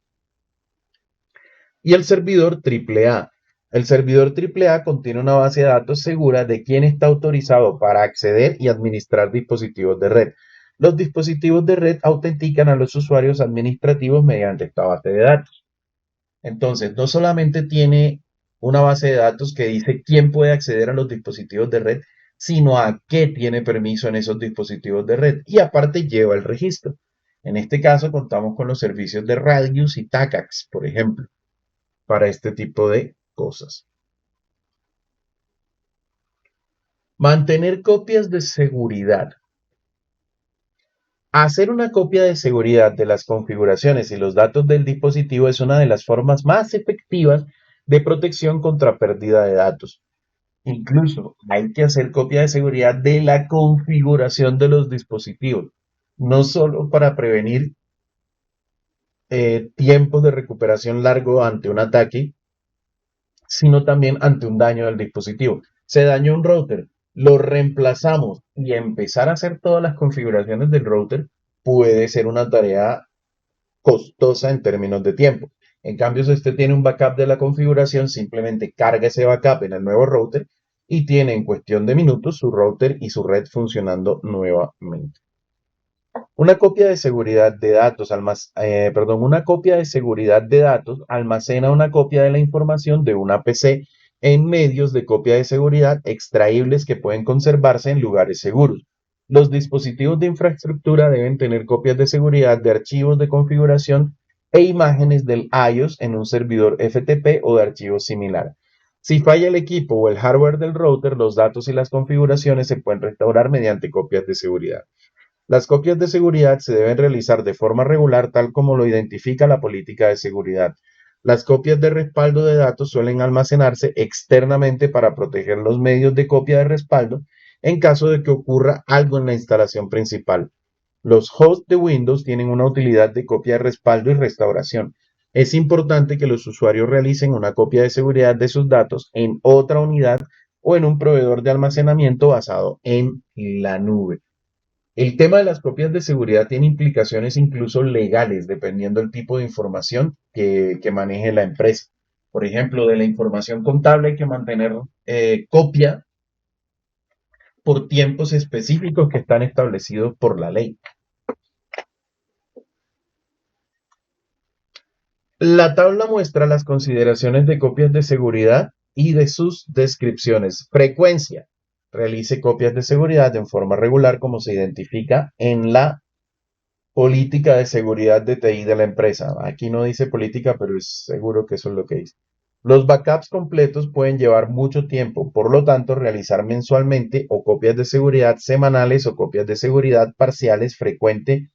Y el servidor AAA. El servidor AAA contiene una base de datos segura de quién está autorizado para acceder y administrar dispositivos de red. Los dispositivos de red autentican a los usuarios administrativos mediante esta base de datos. Entonces, no solamente tiene una base de datos que dice quién puede acceder a los dispositivos de red, sino a qué tiene permiso en esos dispositivos de red. Y aparte lleva el registro. En este caso contamos con los servicios de Radius y Tacax, por ejemplo, para este tipo de cosas. Mantener copias de seguridad. Hacer una copia de seguridad de las configuraciones y los datos del dispositivo es una de las formas más efectivas de protección contra pérdida de datos. Incluso hay que hacer copia de seguridad de la configuración de los dispositivos, no solo para prevenir tiempos de recuperación largo ante un ataque, sino también ante un daño del dispositivo. Se dañó un router, lo reemplazamos y empezar a hacer todas las configuraciones del router puede ser una tarea costosa en términos de tiempo. En cambio, si usted tiene un backup de la configuración, simplemente carga ese backup en el nuevo router y tiene en cuestión de minutos su router y su red funcionando nuevamente. Una copia de seguridad de datos, una copia de seguridad de datos almacena una copia de la información de una PC en medios de copia de seguridad extraíbles que pueden conservarse en lugares seguros. Los dispositivos de infraestructura deben tener copias de seguridad de archivos de configuración e imágenes del iOS en un servidor FTP o de archivos similar. Si falla el equipo o el hardware del router, los datos y las configuraciones se pueden restaurar mediante copias de seguridad. Las copias de seguridad se deben realizar de forma regular, tal como lo identifica la política de seguridad. Las copias de respaldo de datos suelen almacenarse externamente para proteger los medios de copia de respaldo en caso de que ocurra algo en la instalación principal. Los hosts de Windows tienen una utilidad de copia de respaldo y restauración. Es importante que los usuarios realicen una copia de seguridad de sus datos en otra unidad o en un proveedor de almacenamiento basado en la nube. El tema de las copias de seguridad tiene implicaciones incluso legales, dependiendo del tipo de información que maneje la empresa. Por ejemplo, de la información contable hay que mantener copia por tiempos específicos que están establecidos por la ley. La tabla muestra las consideraciones de copias de seguridad y de sus descripciones. Frecuencia. Realice copias de seguridad en forma regular como se identifica en la política de seguridad de TI de la empresa. Aquí no dice política, pero es seguro que eso es lo que dice. Los backups completos pueden llevar mucho tiempo, por lo tanto, realizar mensualmente o copias de seguridad semanales o copias de seguridad parciales frecuente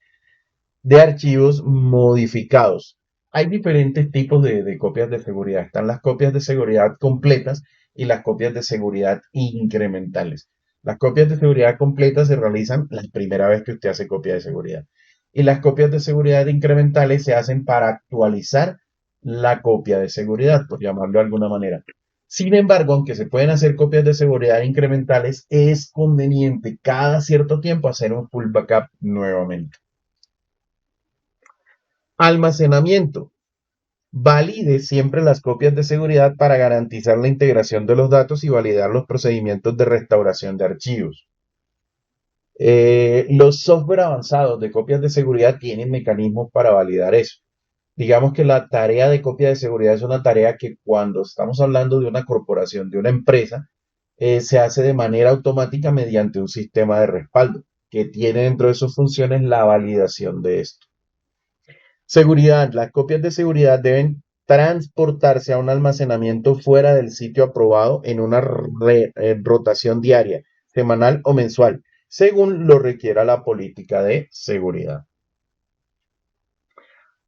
de archivos modificados. hay diferentes tipos de copias de seguridad. Están las copias de seguridad completas y las copias de seguridad incrementales. Las copias de seguridad completas se realizan la primera vez que usted hace copia de seguridad. Y las copias de seguridad incrementales se hacen para actualizar la copia de seguridad, por llamarlo de alguna manera. Sin embargo, aunque se pueden hacer copias de seguridad incrementales, es conveniente cada cierto tiempo hacer un full backup nuevamente. Almacenamiento. Valide siempre las copias de seguridad para garantizar la integración de los datos y validar los procedimientos de restauración de archivos. Los software avanzados de copias de seguridad tienen mecanismos para validar eso. Digamos que la tarea de copia de seguridad es una tarea que cuando estamos hablando de una corporación, de una empresa, se hace de manera automática mediante un sistema de respaldo que tiene dentro de sus funciones la validación de esto. Seguridad. Las copias de seguridad deben transportarse a un almacenamiento fuera del sitio aprobado en una rotación diaria, semanal o mensual, según lo requiera la política de seguridad.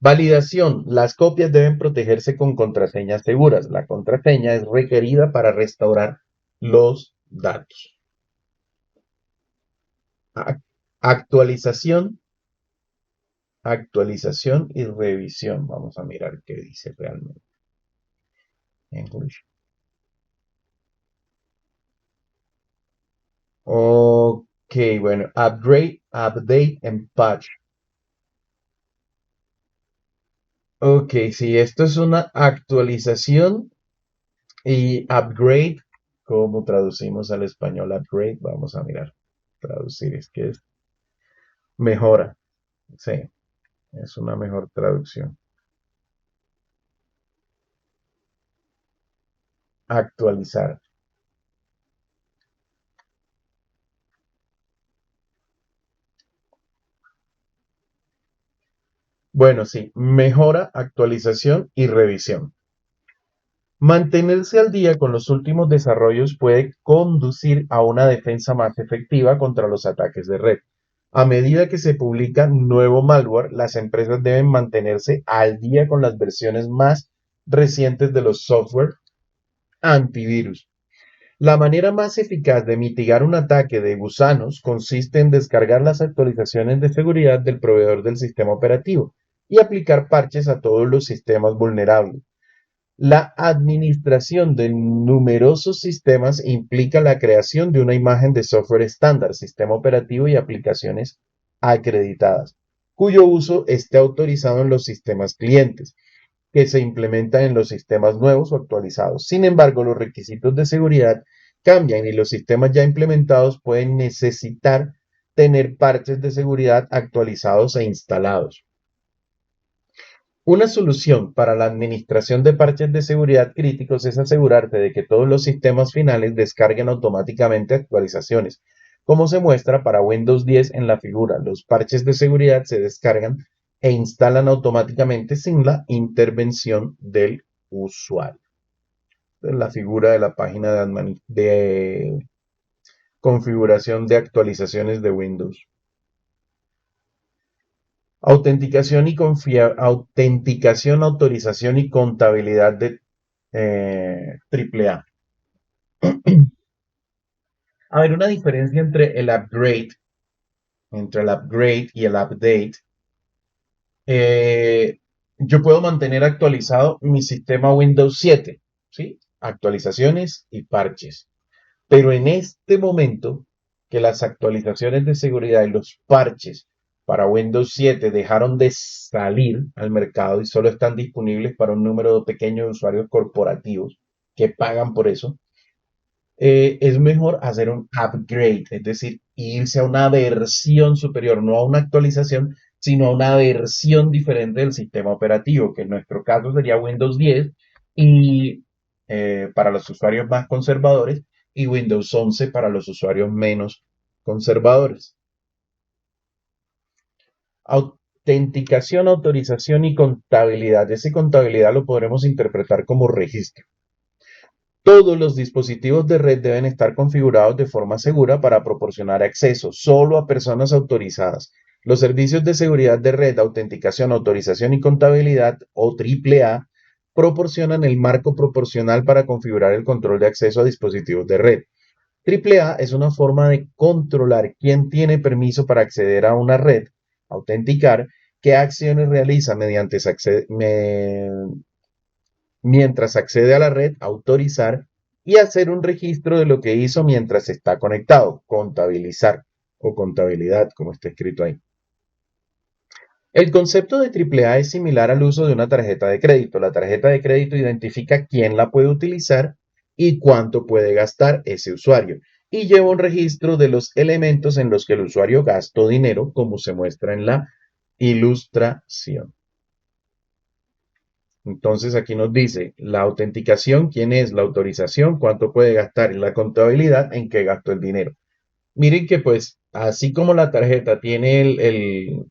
Validación. Las copias deben protegerse con contraseñas seguras. La contraseña es requerida para restaurar los datos. Actualización. Actualización y revisión. Vamos a mirar qué dice realmente. English. Ok, bueno. Upgrade, update and patch. Ok, sí, esto es una actualización y upgrade. ¿Cómo traducimos al español upgrade? Vamos a mirar. Traducir es que es mejora. Sí, es una mejor traducción. Actualizar. Bueno, sí, mejora, actualización y revisión. Mantenerse al día con los últimos desarrollos puede conducir a una defensa más efectiva contra los ataques de red. A medida que se publica nuevo malware, las empresas deben mantenerse al día con las versiones más recientes de los software antivirus. La manera más eficaz de mitigar un ataque de gusanos consiste en descargar las actualizaciones de seguridad del proveedor del sistema operativo y aplicar parches a todos los sistemas vulnerables. La administración de numerosos sistemas implica la creación de una imagen de software estándar, sistema operativo y aplicaciones acreditadas, cuyo uso esté autorizado en los sistemas clientes, que se implementan en los sistemas nuevos o actualizados. Sin embargo, los requisitos de seguridad cambian y los sistemas ya implementados pueden necesitar tener parches de seguridad actualizados e instalados. Una solución para la administración de parches de seguridad críticos es asegurarse de que todos los sistemas finales descarguen automáticamente actualizaciones. Como se muestra para Windows 10 en la figura, los parches de seguridad se descargan e instalan automáticamente sin la intervención del usuario. En la figura de la página de configuración de actualizaciones de Windows. Autenticación, autorización y contabilidad de AAA. A ver, una diferencia entre el upgrade y el update. Yo puedo mantener actualizado mi sistema Windows 7, ¿sí? Actualizaciones y parches. Pero en este momento que las actualizaciones de seguridad y los parches para Windows 7 dejaron de salir al mercado y solo están disponibles para un número pequeño de usuarios corporativos que pagan por eso, es mejor hacer un upgrade, es decir, irse a una versión superior, no a una actualización, sino a una versión diferente del sistema operativo, que en nuestro caso sería Windows 10 y para los usuarios más conservadores y Windows 11 para los usuarios menos conservadores. Autenticación, autorización y contabilidad. Ese contabilidad lo podremos interpretar como registro. Todos los dispositivos de red deben estar configurados de forma segura para proporcionar acceso solo a personas autorizadas Los servicios de seguridad de red, autenticación, autorización y contabilidad, o AAA, proporcionan el marco proporcional para configurar el control de acceso a dispositivos de red. AAA es una forma de controlar quién tiene permiso para acceder a una red, autenticar, qué acciones realiza mientras accede a la red, autorizar y hacer un registro de lo que hizo mientras está conectado, contabilizar o contabilidad, como está escrito ahí. El concepto de AAA es similar al uso de una tarjeta de crédito. La tarjeta de crédito identifica quién la puede utilizar y cuánto puede gastar ese usuario, y lleva un registro de los elementos en los que el usuario gastó dinero, como se muestra en la ilustración. Entonces aquí nos dice la autenticación, quién es, la autorización, cuánto puede gastar, y la contabilidad, en qué gastó el dinero. Miren que pues así como la tarjeta tiene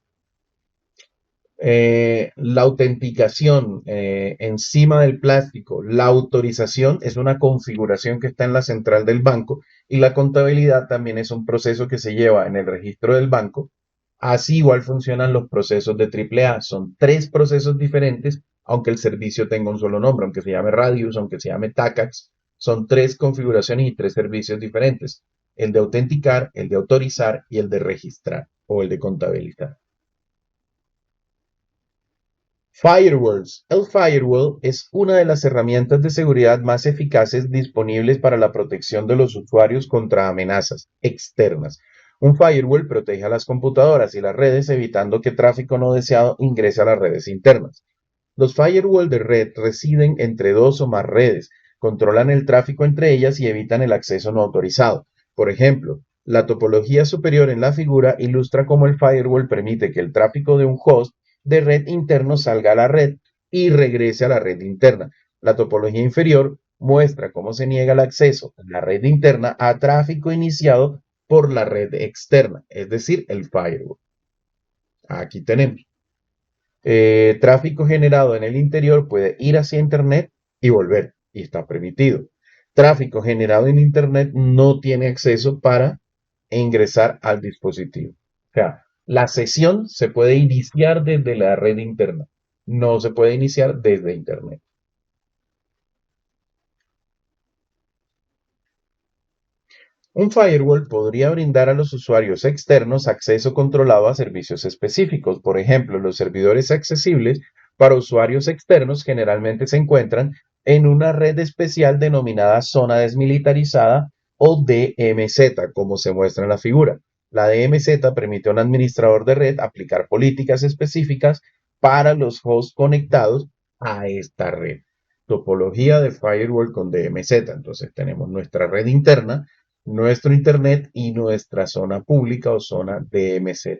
la autenticación encima del plástico, la autorización es una configuración que está en la central del banco, y la contabilidad también es un proceso que se lleva en el registro del banco. Así igual funcionan los procesos de AAA. Son tres procesos diferentes, aunque el servicio tenga un solo nombre, aunque se llame Radius, aunque se llame TACAX. Son tres configuraciones y tres servicios diferentes: el de autenticar, el de autorizar y el de registrar o el de contabilizar. Firewalls. El firewall es una de las herramientas de seguridad más eficaces disponibles para la protección de los usuarios contra amenazas externas. Un firewall protege a las computadoras y las redes, evitando que tráfico no deseado ingrese a las redes internas. Los firewall de red residen entre dos o más redes, controlan el tráfico entre ellas y evitan el acceso no autorizado. Por ejemplo, la topología superior en la figura ilustra cómo el firewall permite que el tráfico de un host de red interno salga a la red y regrese a la red interna. La topología inferior muestra cómo se niega el acceso a la red interna a tráfico iniciado por la red externa, es decir, el firewall. Aquí tenemos. Tráfico generado en el interior puede ir hacia Internet y volver, y está permitido. Tráfico generado en Internet no tiene acceso para ingresar al dispositivo. O sea, la sesión se puede iniciar desde la red interna, no se puede iniciar desde Internet. Un firewall podría brindar a los usuarios externos acceso controlado a servicios específicos. Por ejemplo, los servidores accesibles para usuarios externos generalmente se encuentran en una red especial denominada zona desmilitarizada, o DMZ, como se muestra en la figura. La DMZ permite a un administrador de red aplicar políticas específicas para los hosts conectados a esta red. Topología de firewall con DMZ. Entonces tenemos nuestra red interna, nuestro Internet y nuestra zona pública o zona DMZ.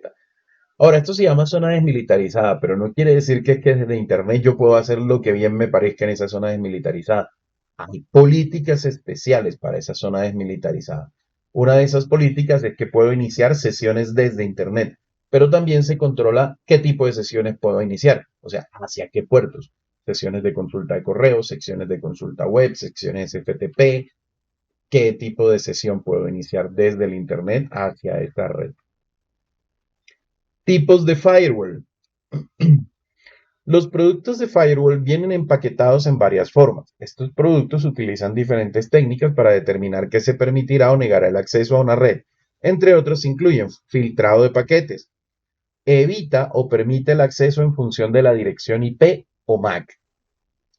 Ahora, esto se llama zona desmilitarizada, pero no quiere decir que es que desde Internet yo puedo hacer lo que bien me parezca en esa zona desmilitarizada. Hay políticas especiales para esa zona desmilitarizada. Una de esas políticas es que puedo iniciar sesiones desde Internet, pero también se controla qué tipo de sesiones puedo iniciar, o sea, hacia qué puertos. Sesiones de consulta de correo, secciones de consulta web, secciones FTP, qué tipo de sesión puedo iniciar desde el Internet hacia esta red. Tipos de firewall. Los productos de firewall vienen empaquetados en varias formas. Estos productos utilizan diferentes técnicas para determinar qué se permitirá o negará el acceso a una red. Entre otros incluyen filtrado de paquetes, evita o permite el acceso en función de la dirección IP o MAC.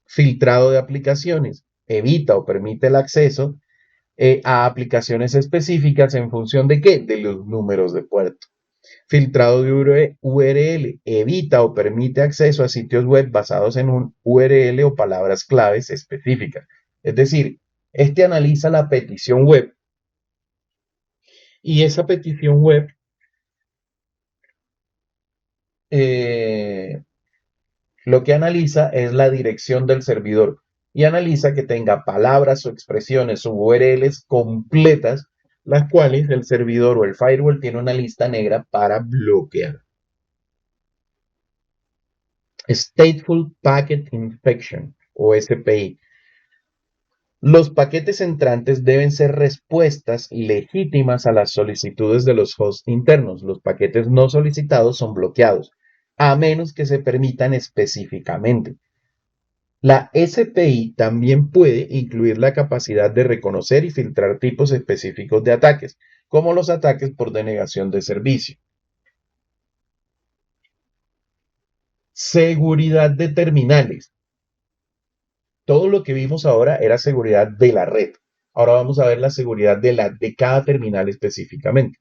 Filtrado de aplicaciones, evita o permite el acceso a aplicaciones específicas en función de qué, de los números de puerto. Filtrado de URL, evita o permite acceso a sitios web basados en un URL o palabras claves específicas. Es decir, este analiza la petición web, y esa petición web eh, lo que analiza es la dirección del servidor, y analiza que tenga palabras o expresiones o URLs completas, las cuales el servidor o el firewall tiene una lista negra para bloquear. Stateful Packet Inspection, o SPI. Los paquetes entrantes deben ser respuestas legítimas a las solicitudes de los hosts internos. Los paquetes no solicitados son bloqueados, a menos que se permitan específicamente. La SPI también puede incluir la capacidad de reconocer y filtrar tipos específicos de ataques, como los ataques por denegación de servicio. Seguridad de terminales. Todo lo que vimos ahora era seguridad de la red. Ahora vamos a ver la seguridad de cada terminal específicamente.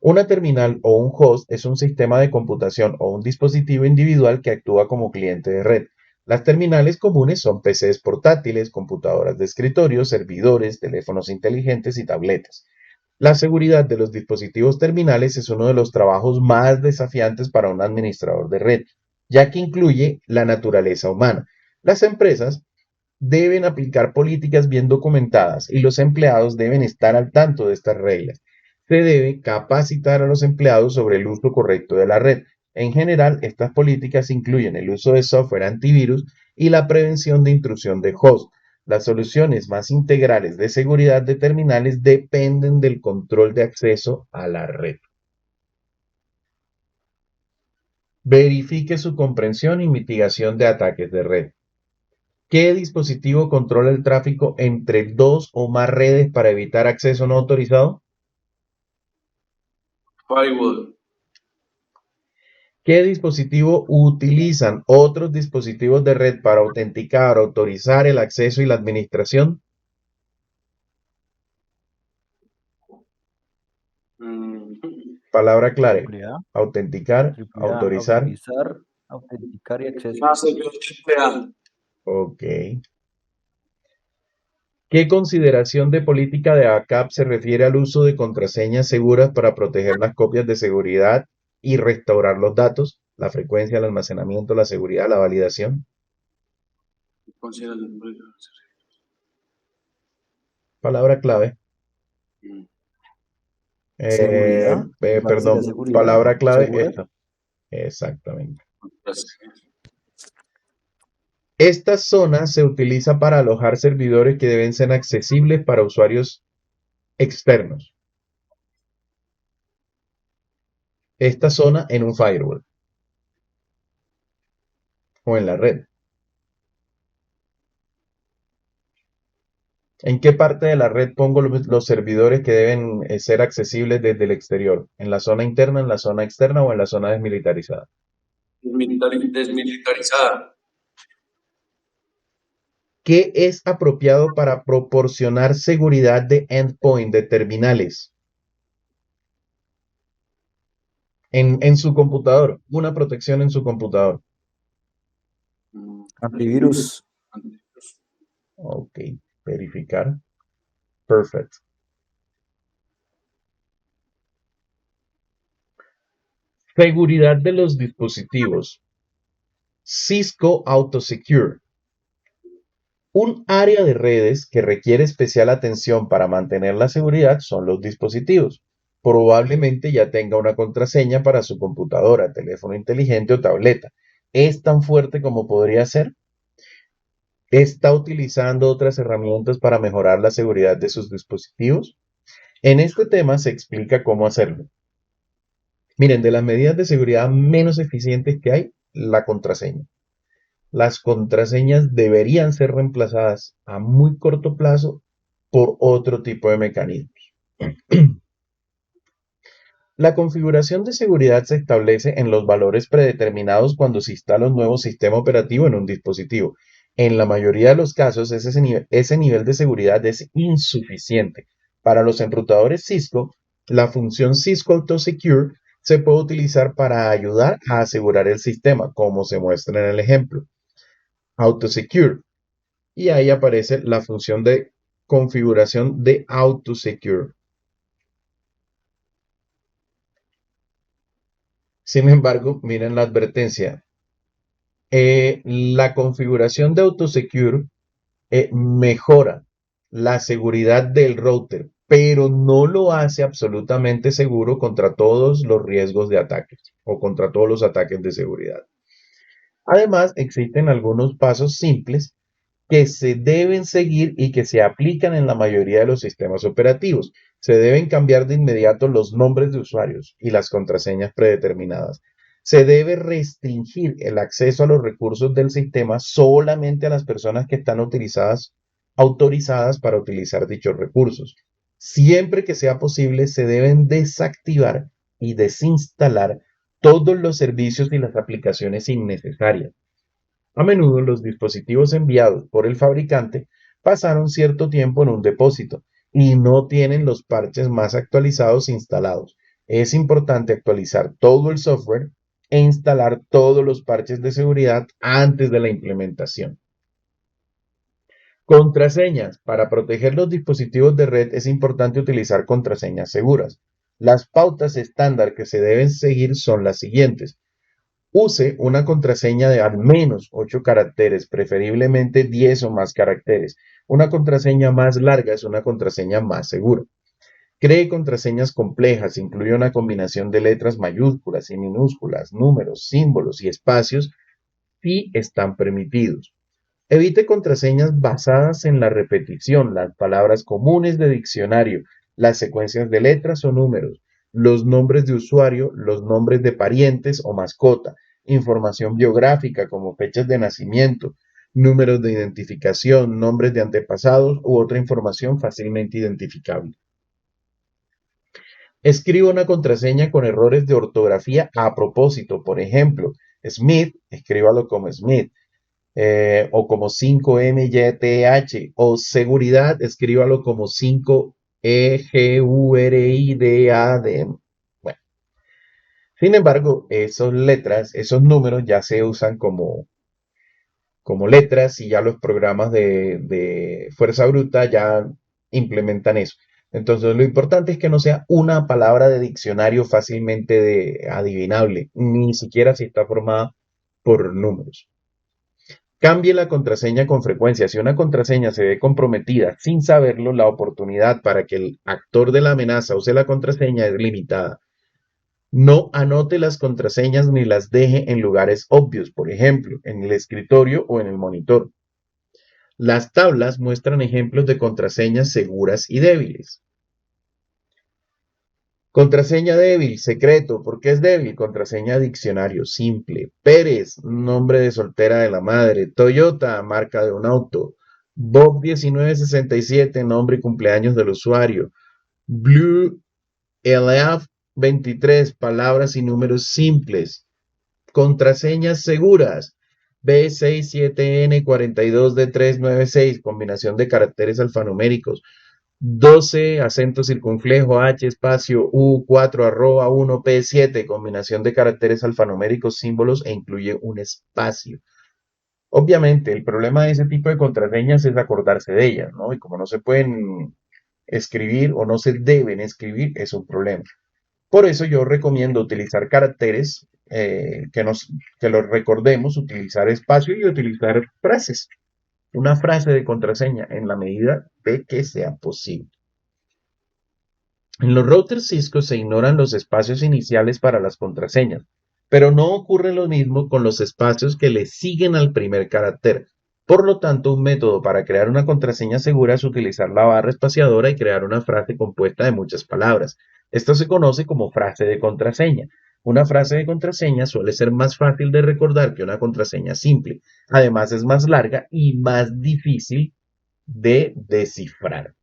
Una terminal o un host es un sistema de computación o un dispositivo individual que actúa como cliente de red. Las terminales comunes son PCs portátiles, computadoras de escritorio, servidores, teléfonos inteligentes y tabletas. La seguridad de los dispositivos terminales es uno de los trabajos más desafiantes para un administrador de red, ya que incluye la naturaleza humana. Las empresas deben aplicar políticas bien documentadas y los empleados deben estar al tanto de estas reglas. Se debe capacitar a los empleados sobre el uso correcto de la red. En general, estas políticas incluyen el uso de software antivirus y la prevención de intrusión de host. Las soluciones más integrales de seguridad de terminales dependen del control de acceso a la red. Verifique su comprensión y mitigación de ataques de red. ¿Qué dispositivo controla el tráfico entre dos o más redes para evitar acceso no autorizado? Firewall. ¿Qué dispositivo utilizan otros dispositivos de red para autenticar, autorizar el acceso y la administración? Palabra clave. Triple A, Autenticar, triple A, autorizar. autorizar, autenticar y acceso. Más servidor AAA. Ok. ¿Qué consideración de política de backup se refiere al uso de contraseñas seguras para proteger las copias de seguridad y restaurar los datos? La frecuencia, el almacenamiento, la seguridad, la validación. Considera el nombre de- Palabra clave. Seguridad. ¿Cuál sería Perdón, seguridad? palabra clave. ¿Segura? Esta. Exactamente. contraseñas. Esta zona se utiliza para alojar servidores que deben ser accesibles para usuarios externos. Esta zona en un firewall o en la red. ¿En qué parte de la red pongo los servidores que deben ser accesibles desde el exterior? ¿En la zona interna, en la zona externa o en la zona desmilitarizada? Desmilitarizada. ¿Qué es apropiado para proporcionar seguridad de endpoint, de terminales? En su computador, una protección en su computador. Antivirus. Ok, verificar. Perfect. Seguridad de los dispositivos. Cisco AutoSecure. Un área de redes que requiere especial atención para mantener la seguridad son los dispositivos. Probablemente ya tenga una contraseña para su computadora, teléfono inteligente o tableta. ¿Es tan fuerte como podría ser? ¿Está utilizando otras herramientas para mejorar la seguridad de sus dispositivos? En este tema se explica cómo hacerlo. Miren, de las medidas de seguridad menos eficientes que hay, la contraseña. Las contraseñas deberían ser reemplazadas a muy corto plazo por otro tipo de mecanismos. La configuración de seguridad se establece en los valores predeterminados cuando se instala un nuevo sistema operativo en un dispositivo. En la mayoría de los casos, ese nivel de seguridad es insuficiente. Para los enrutadores Cisco, la función Cisco AutoSecure se puede utilizar para ayudar a asegurar el sistema, como se muestra en el ejemplo. AutoSecure. Y ahí aparece la función de configuración de AutoSecure. Sin embargo, miren la advertencia. La configuración de AutoSecure mejora la seguridad del router, pero no lo hace absolutamente seguro contra todos los riesgos de ataques o contra todos los ataques de seguridad. Además, existen algunos pasos simples que se deben seguir y que se aplican en la mayoría de los sistemas operativos. Se deben cambiar de inmediato los nombres de usuarios y las contraseñas predeterminadas. Se debe restringir el acceso a los recursos del sistema solamente a las personas que están autorizadas para utilizar dichos recursos. Siempre que sea posible, se deben desactivar y desinstalar todos los servicios y las aplicaciones innecesarias. A menudo los dispositivos enviados por el fabricante pasaron cierto tiempo en un depósito y no tienen los parches más actualizados instalados. Es importante actualizar todo el software e instalar todos los parches de seguridad antes de la implementación. Contraseñas. Para proteger los dispositivos de red es importante utilizar contraseñas seguras. Las pautas estándar que se deben seguir son las siguientes. Use una contraseña de al menos 8 caracteres, preferiblemente 10 o más caracteres. Una contraseña más larga es una contraseña más segura. Cree contraseñas complejas, incluye una combinación de letras mayúsculas y minúsculas, números, símbolos y espacios si están permitidos. Evite contraseñas basadas en la repetición, las palabras comunes de diccionario, las secuencias de letras o números, los nombres de usuario, los nombres de parientes o mascota, información biográfica como fechas de nacimiento, números de identificación, nombres de antepasados u otra información fácilmente identificable. Escriba una contraseña con errores de ortografía a propósito. Por ejemplo, Smith, escríbalo como Smith. O como 5MYTH, o seguridad, escríbalo como 5EGURIDAD. Bueno, sin embargo, esas letras, esos números ya se usan como letras y ya los programas de fuerza bruta ya implementan eso. Entonces, lo importante es que no sea una palabra de diccionario fácilmente adivinable, ni siquiera si está formada por números. Cambie la contraseña con frecuencia. Si una contraseña se ve comprometida sin saberlo, la oportunidad para que el actor de la amenaza use la contraseña es limitada. No anote las contraseñas ni las deje en lugares obvios, por ejemplo, en el escritorio o en el monitor. Las tablas muestran ejemplos de contraseñas seguras y débiles. Contraseña débil, secreto. ¿Por qué es débil? Contraseña diccionario simple. Pérez, nombre de soltera de la madre. Toyota, marca de un auto. Bob 1967, nombre y cumpleaños del usuario. Blue LF 23, palabras y números simples. Contraseñas seguras. B67N42D396, combinación de caracteres alfanuméricos. 12, acento circunflejo, H, espacio, U4, arroba 1P7, combinación de caracteres alfanuméricos, símbolos e incluye un espacio. Obviamente, el problema de ese tipo de contraseñas es acordarse de ellas, ¿no? Y como no se pueden escribir o no se deben escribir, es un problema. Por eso yo recomiendo utilizar caracteres que los recordemos, utilizar espacio y utilizar frases. Una frase de contraseña en la medida de que sea posible. En los routers Cisco se ignoran los espacios iniciales para las contraseñas, pero no ocurre lo mismo con los espacios que le siguen al primer carácter. Por lo tanto, un método para crear una contraseña segura es utilizar la barra espaciadora y crear una frase compuesta de muchas palabras. Esto se conoce como frase de contraseña. Una frase de contraseña suele ser más fácil de recordar que una contraseña simple. Además, es más larga y más difícil de descifrar.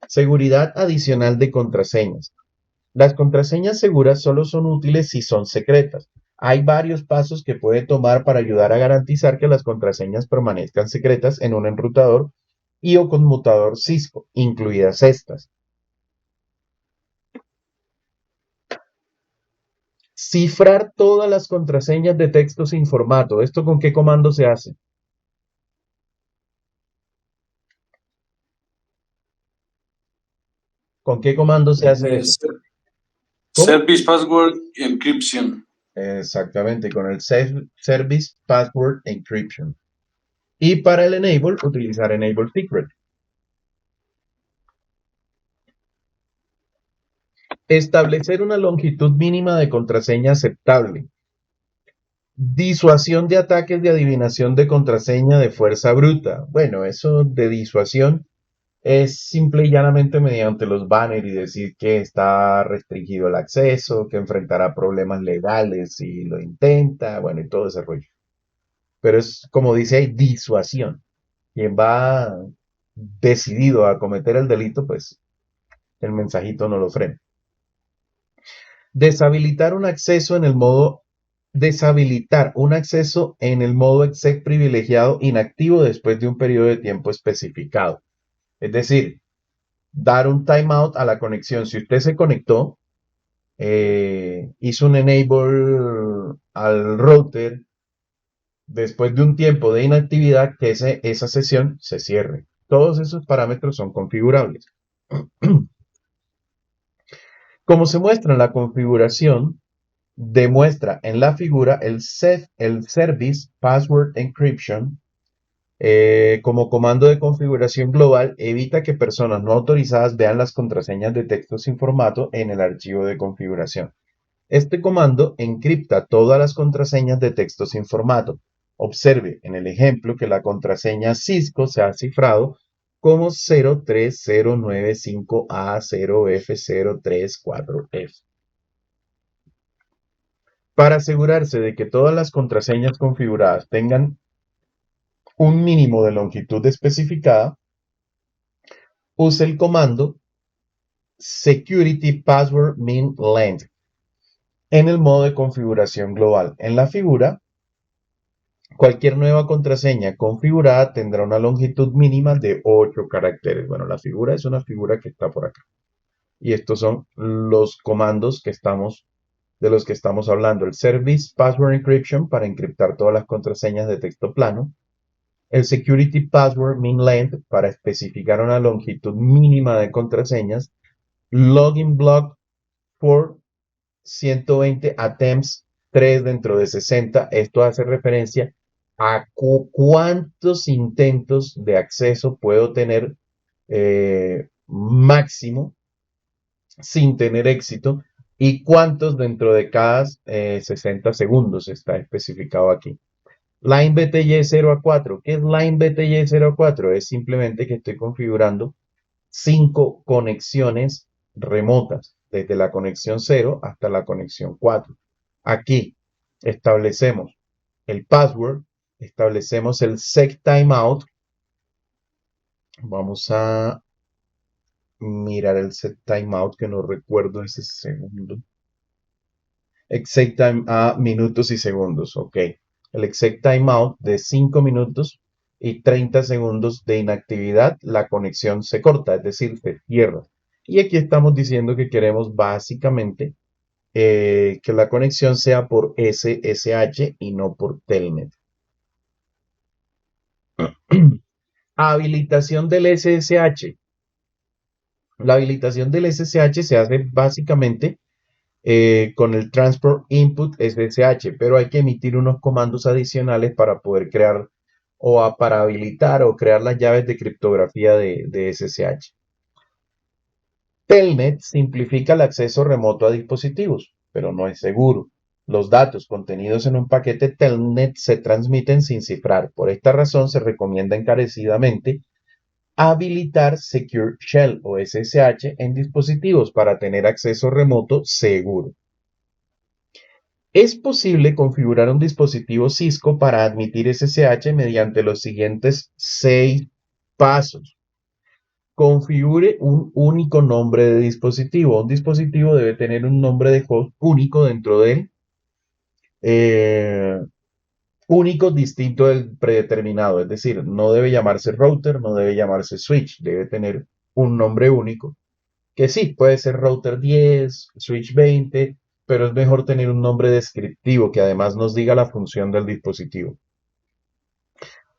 Seguridad adicional de contraseñas. Las contraseñas seguras solo son útiles si son secretas. Hay varios pasos que puede tomar para ayudar a garantizar que las contraseñas permanezcan secretas en un enrutador y o conmutador Cisco, incluidas estas. Cifrar todas las contraseñas de texto sin formato. ¿Esto con qué comando se hace? ¿Con qué comando se hace eso? ¿Cómo? Service Password Encryption. Exactamente, con el Service Password Encryption. Y para el Enable, utilizar Enable Secret. Establecer una longitud mínima de contraseña aceptable. Disuasión de ataques de adivinación de contraseña de fuerza bruta. Bueno, eso de disuasión es simple y llanamente mediante los banners y decir que está restringido el acceso, que enfrentará problemas legales si lo intenta, bueno, y todo ese rollo. Pero es como dice ahí, disuasión. Quien va decidido a cometer el delito, pues el mensajito no lo frena. Deshabilitar un acceso en el modo Deshabilitar un acceso en el modo exec privilegiado inactivo después de un periodo de tiempo especificado. Es decir, dar un timeout a la conexión. Si usted se conectó, hizo un enable al router, después de un tiempo de inactividad, que esa sesión se cierre. Todos esos parámetros son configurables. Como se muestra en la configuración, demuestra en la figura el Service Password Encryption como comando de configuración global evita que personas no autorizadas vean las contraseñas de texto sin formato en el archivo de configuración. Este comando encripta todas las contraseñas de texto sin formato. Observe en el ejemplo que la contraseña Cisco se ha cifrado como 03095A0F034F. Para asegurarse de que todas las contraseñas configuradas tengan un mínimo de longitud especificada, use el comando Security Password Min Length en el modo de configuración global. En la figura, cualquier nueva contraseña configurada tendrá una longitud mínima de 8 caracteres. Bueno, la figura es una figura que está por acá. Y estos son los comandos de los que estamos hablando. El Service Password Encryption para encriptar todas las contraseñas de texto plano. El Security Password Min Length para especificar una longitud mínima de contraseñas. Login Block for 120 attempts, 3 dentro de 60. Esto hace referencia a cuántos intentos de acceso puedo tener máximo sin tener éxito y cuántos dentro de cada 60 segundos está especificado aquí. Line BTY 0 a 4. ¿Qué es Line BTY 0 a 4? Es simplemente que estoy configurando 5 conexiones remotas, desde la conexión 0 hasta la conexión 4. Aquí establecemos el password, establecemos el set timeout. Vamos a mirar el set timeout, que no recuerdo ese segundo. Exec time a minutos y segundos, ok. El exec timeout de 5 minutos y 30 segundos de inactividad, la conexión se corta, es decir, se cierra. Y aquí estamos diciendo que queremos básicamente que la conexión sea por SSH y no por Telnet. Habilitación del SSH. La habilitación del SSH se hace básicamente con el Transport Input SSH, pero hay que emitir unos comandos adicionales para poder crear para habilitar o crear las llaves de criptografía de SSH. Telnet simplifica el acceso remoto a dispositivos, pero no es seguro. Los datos contenidos en un paquete Telnet se transmiten sin cifrar. Por esta razón se recomienda encarecidamente habilitar Secure Shell o SSH en dispositivos para tener acceso remoto seguro. Es posible configurar un dispositivo Cisco para admitir SSH mediante los siguientes 6 pasos. Configure un único nombre de dispositivo. Un dispositivo debe tener un nombre de host único dentro de él, único distinto del predeterminado. Es decir, no debe llamarse router, no debe llamarse switch, debe tener un nombre único. Que sí, puede ser router 10, switch 20, pero es mejor tener un nombre descriptivo que además nos diga la función del dispositivo.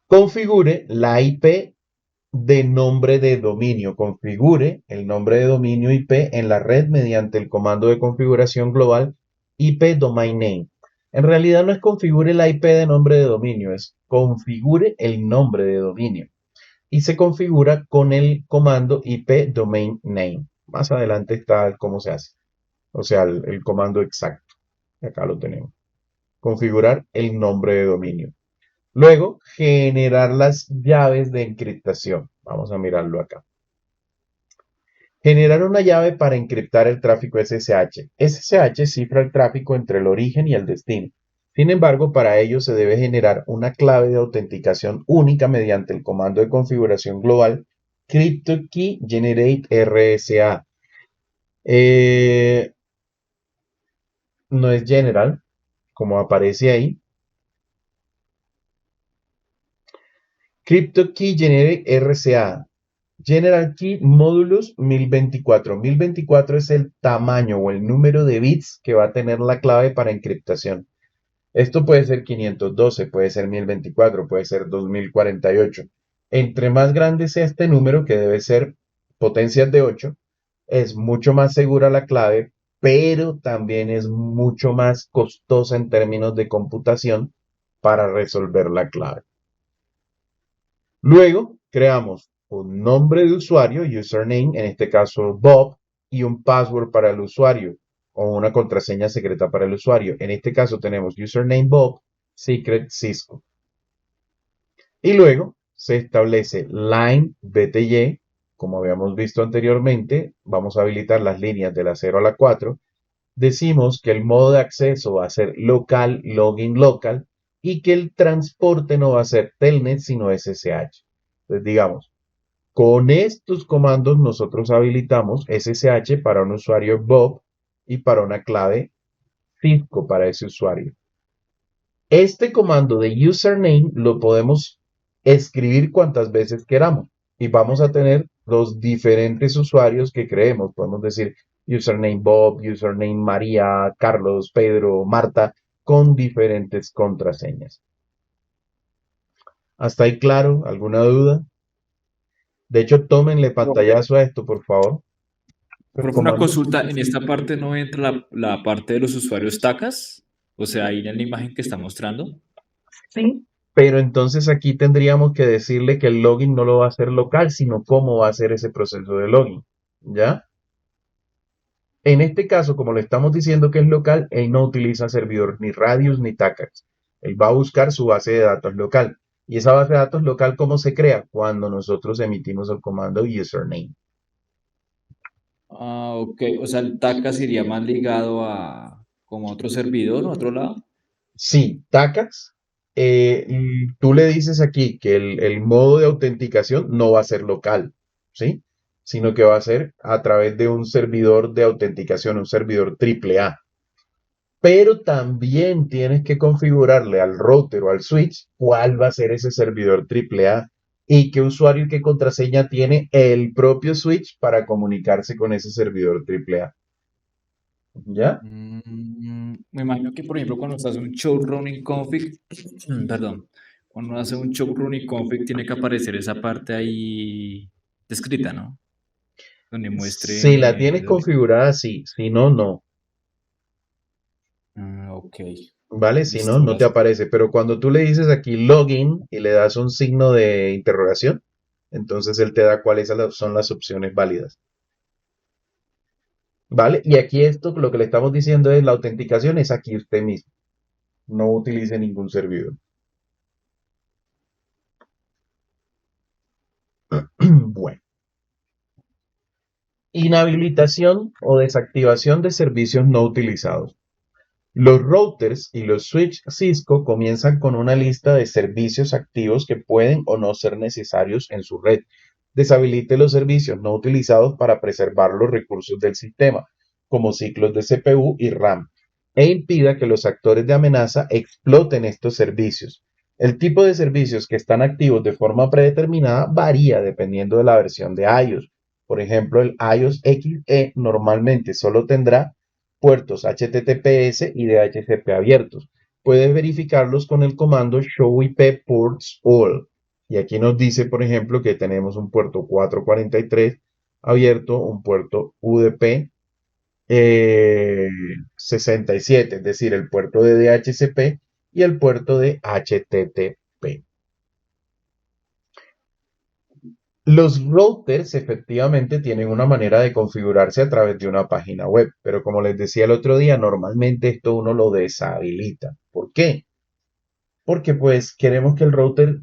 Configure la IP de nombre de dominio. Configure el nombre de dominio IP en la red mediante el comando de configuración global IP Domain Name. En realidad no es configure la IP de nombre de dominio, es configure el nombre de dominio. Y se configura con el comando IP Domain Name. Más adelante está cómo se hace. O sea, el comando exacto. Acá lo tenemos. configurar el nombre de dominio. Luego, generar las llaves de encriptación. Vamos a mirarlo acá. Generar una llave para encriptar el tráfico SSH. SSH cifra el tráfico entre el origen y el destino. Sin embargo, para ello se debe generar una clave de autenticación única mediante el comando de configuración global CryptoKey Generate RSA. No es general, como aparece ahí. CryptoKey Generate RSA. General Key Modulus 1024. 1024 es el tamaño o el número de bits que va a tener la clave para encriptación. Esto puede ser 512, puede ser 1024, puede ser 2048. Entre más grande sea este número, que debe ser potencias de 8, es mucho más segura la clave, pero también es mucho más costosa en términos de computación para resolver la clave. Luego creamos un nombre de usuario, username, en este caso Bob, y un password para el usuario o una contraseña secreta para el usuario. En este caso tenemos username Bob, secret Cisco. Y luego se establece line BTY, como habíamos visto anteriormente, vamos a habilitar las líneas de la 0 a la 4. Decimos que el modo de acceso va a ser local, login local, y que el transporte no va a ser telnet, sino SSH. Entonces, digamos, con estos comandos nosotros habilitamos SSH para un usuario Bob y para una clave Cisco para ese usuario. Este comando de username lo podemos escribir cuantas veces queramos y vamos a tener los diferentes usuarios que creemos. Podemos decir username Bob, username María, Carlos, Pedro, Marta, con diferentes contraseñas. ¿Hasta ahí claro? ¿Alguna duda? De hecho, tómenle pantallazo a esto, por favor. Profe, una consulta, en esta parte no entra la parte de los usuarios TACAS, o sea, ahí en la imagen que está mostrando. Sí, pero entonces aquí tendríamos que decirle que el login no lo va a hacer local, sino cómo va a hacer ese proceso de login. ¿Ya? En este caso, como le estamos diciendo que es local, él no utiliza servidor ni Radius ni Tacax. Él va a buscar su base de datos local. Y esa base de datos local, ¿cómo se crea? Cuando nosotros emitimos el comando username. Ah, ok, o sea, el TACAS iría más ligado a como a otro servidor o a otro lado. Sí, Tacax, tú le dices aquí que el modo de autenticación no va a ser local, ¿sí? Sino que va a ser a través de un servidor de autenticación, un servidor AAA. Pero también tienes que configurarle al router o al switch cuál va a ser ese servidor AAA y qué usuario y qué contraseña tiene el propio switch para comunicarse con ese servidor AAA. ¿Ya? Me imagino que, por ejemplo, cuando se hace un show running config, perdón, cuando uno hace un show running config tiene que aparecer esa parte ahí descrita, ¿no? Donde Si la muestre, tienes configurada, sí. Si no, no. ok, ¿Vale? Si no, listo, no te gracias. aparece. Pero cuando tú le dices aquí login y le das un signo de interrogación, entonces él te da cuáles son las opciones válidas. ¿Vale? Y aquí esto, lo que le estamos diciendo es la autenticación es aquí usted mismo. No utilice ningún servidor. Bueno. Inhabilitación o desactivación de servicios no utilizados. Los routers y los switch Cisco comienzan con una lista de servicios activos que pueden o no ser necesarios en su red. Deshabilite los servicios no utilizados para preservar los recursos del sistema, como ciclos de CPU y RAM, e impida que los actores de amenaza exploten estos servicios. El tipo de servicios que están activos de forma predeterminada varía dependiendo de la versión de iOS. Por ejemplo, el iOS XE normalmente solo tendrá puertos HTTPS y DHCP abiertos. Puedes verificarlos con el comando show IP ports all. Y aquí nos dice, por ejemplo, que tenemos un puerto 443 abierto, un puerto UDP 67, es decir, el puerto de DHCP y el puerto de HTTP. Los routers efectivamente tienen una manera de configurarse a través de una página web, pero como les decía el otro día, normalmente esto uno lo deshabilita. ¿Por qué? Porque pues queremos que el router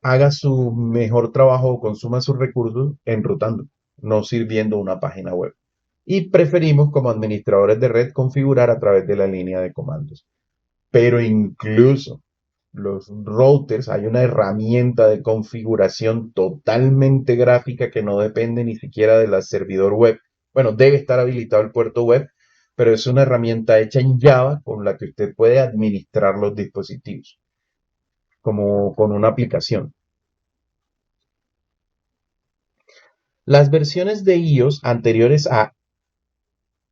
haga su mejor trabajo o consuma sus recursos enrutando, no sirviendo una página web. Y preferimos como administradores de red configurar a través de la línea de comandos. Pero incluso los routers, hay una herramienta de configuración totalmente gráfica que no depende ni siquiera del servidor web. Bueno, debe estar habilitado el puerto web, pero es una herramienta hecha en Java con la que usted puede administrar los dispositivos, como con una aplicación. Las versiones de iOS anteriores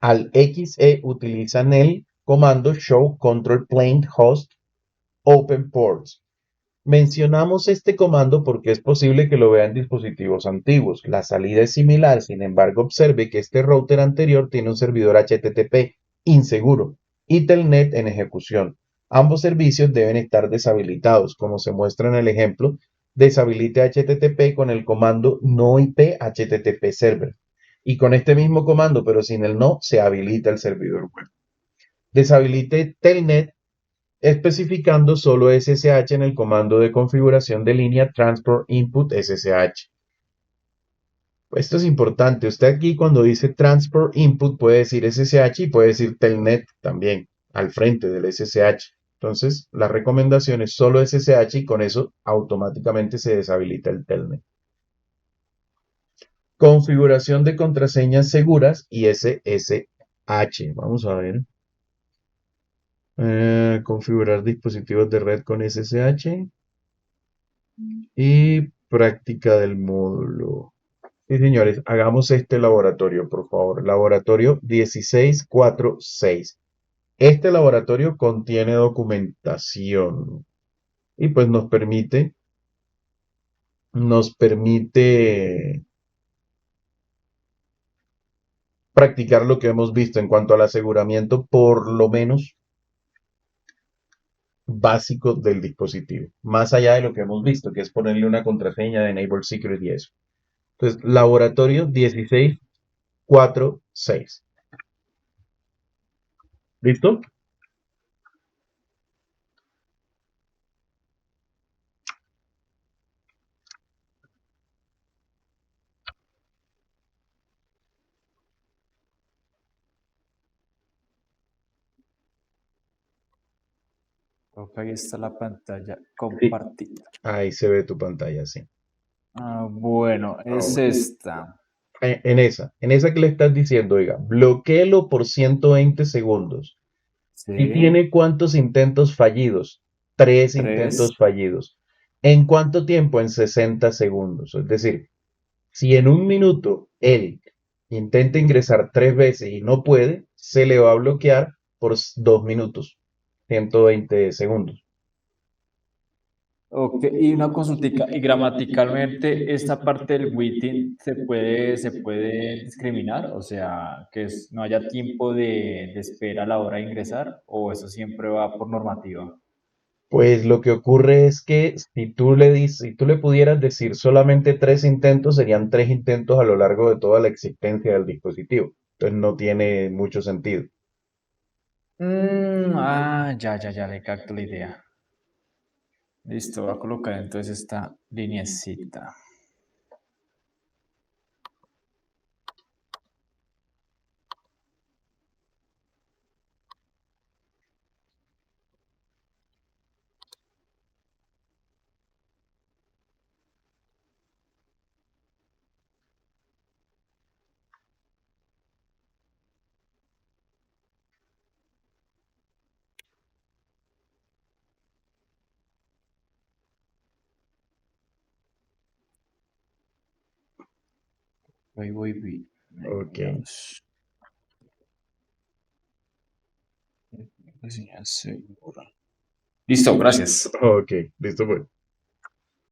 al XE utilizan el comando show control plane host open ports. Mencionamos este comando porque es posible que lo vean dispositivos antiguos. La salida es similar, sin embargo, observe que este router anterior tiene un servidor HTTP inseguro y Telnet en ejecución. Ambos servicios deben estar deshabilitados, como se muestra en el ejemplo. Deshabilite HTTP con el comando no IP HTTP server. Y con este mismo comando, pero sin el no, se habilita el servidor web. Deshabilite Telnet especificando solo SSH en el comando de configuración de línea Transport Input SSH. Esto es importante. Usted aquí cuando dice Transport Input puede decir SSH y puede decir Telnet también al frente del SSH. Entonces, la recomendación es solo SSH y con eso automáticamente se deshabilita el Telnet. Configuración de contraseñas seguras y SSH. Vamos a ver. Configurar dispositivos de red con SSH. Y práctica del módulo. Sí, señores, hagamos este laboratorio, por favor. Laboratorio 1646. Este laboratorio contiene documentación y pues nos permite practicar lo que hemos visto en cuanto al aseguramiento, por lo menos básico del dispositivo. Más allá de lo que hemos visto, que es ponerle una contraseña de Enable Secret y eso. Entonces, laboratorio 1646. ¿Listo? Creo que ahí está la pantalla Sí. compartida. Ahí se ve tu pantalla, sí. Bueno, es Ahora, esta. en esa que le estás diciendo, oiga, bloquéelo por 120 segundos. ¿Y Sí, tiene cuántos intentos fallidos? 3 3. intentos fallidos. ¿En cuánto tiempo? En 60 segundos. Es decir, si en un minuto él intenta ingresar 3 veces y no puede, se le va a bloquear por 2 minutos, 120 segundos. Ok, y una consultica, y gramaticalmente esta parte del waiting se puede discriminar, o sea, que no haya tiempo de espera a la hora de ingresar, o eso siempre va por normativa. Pues lo que ocurre es que si tú le pudieras decir solamente 3 intentos, serían 3 intentos a lo largo de toda la existencia del dispositivo. Entonces no tiene mucho sentido. Ya, le capto la idea. Listo, voy a colocar entonces esta lineecita. Voy. Ok, Veamos. Segura. Listo, gracias. ok, listo pues.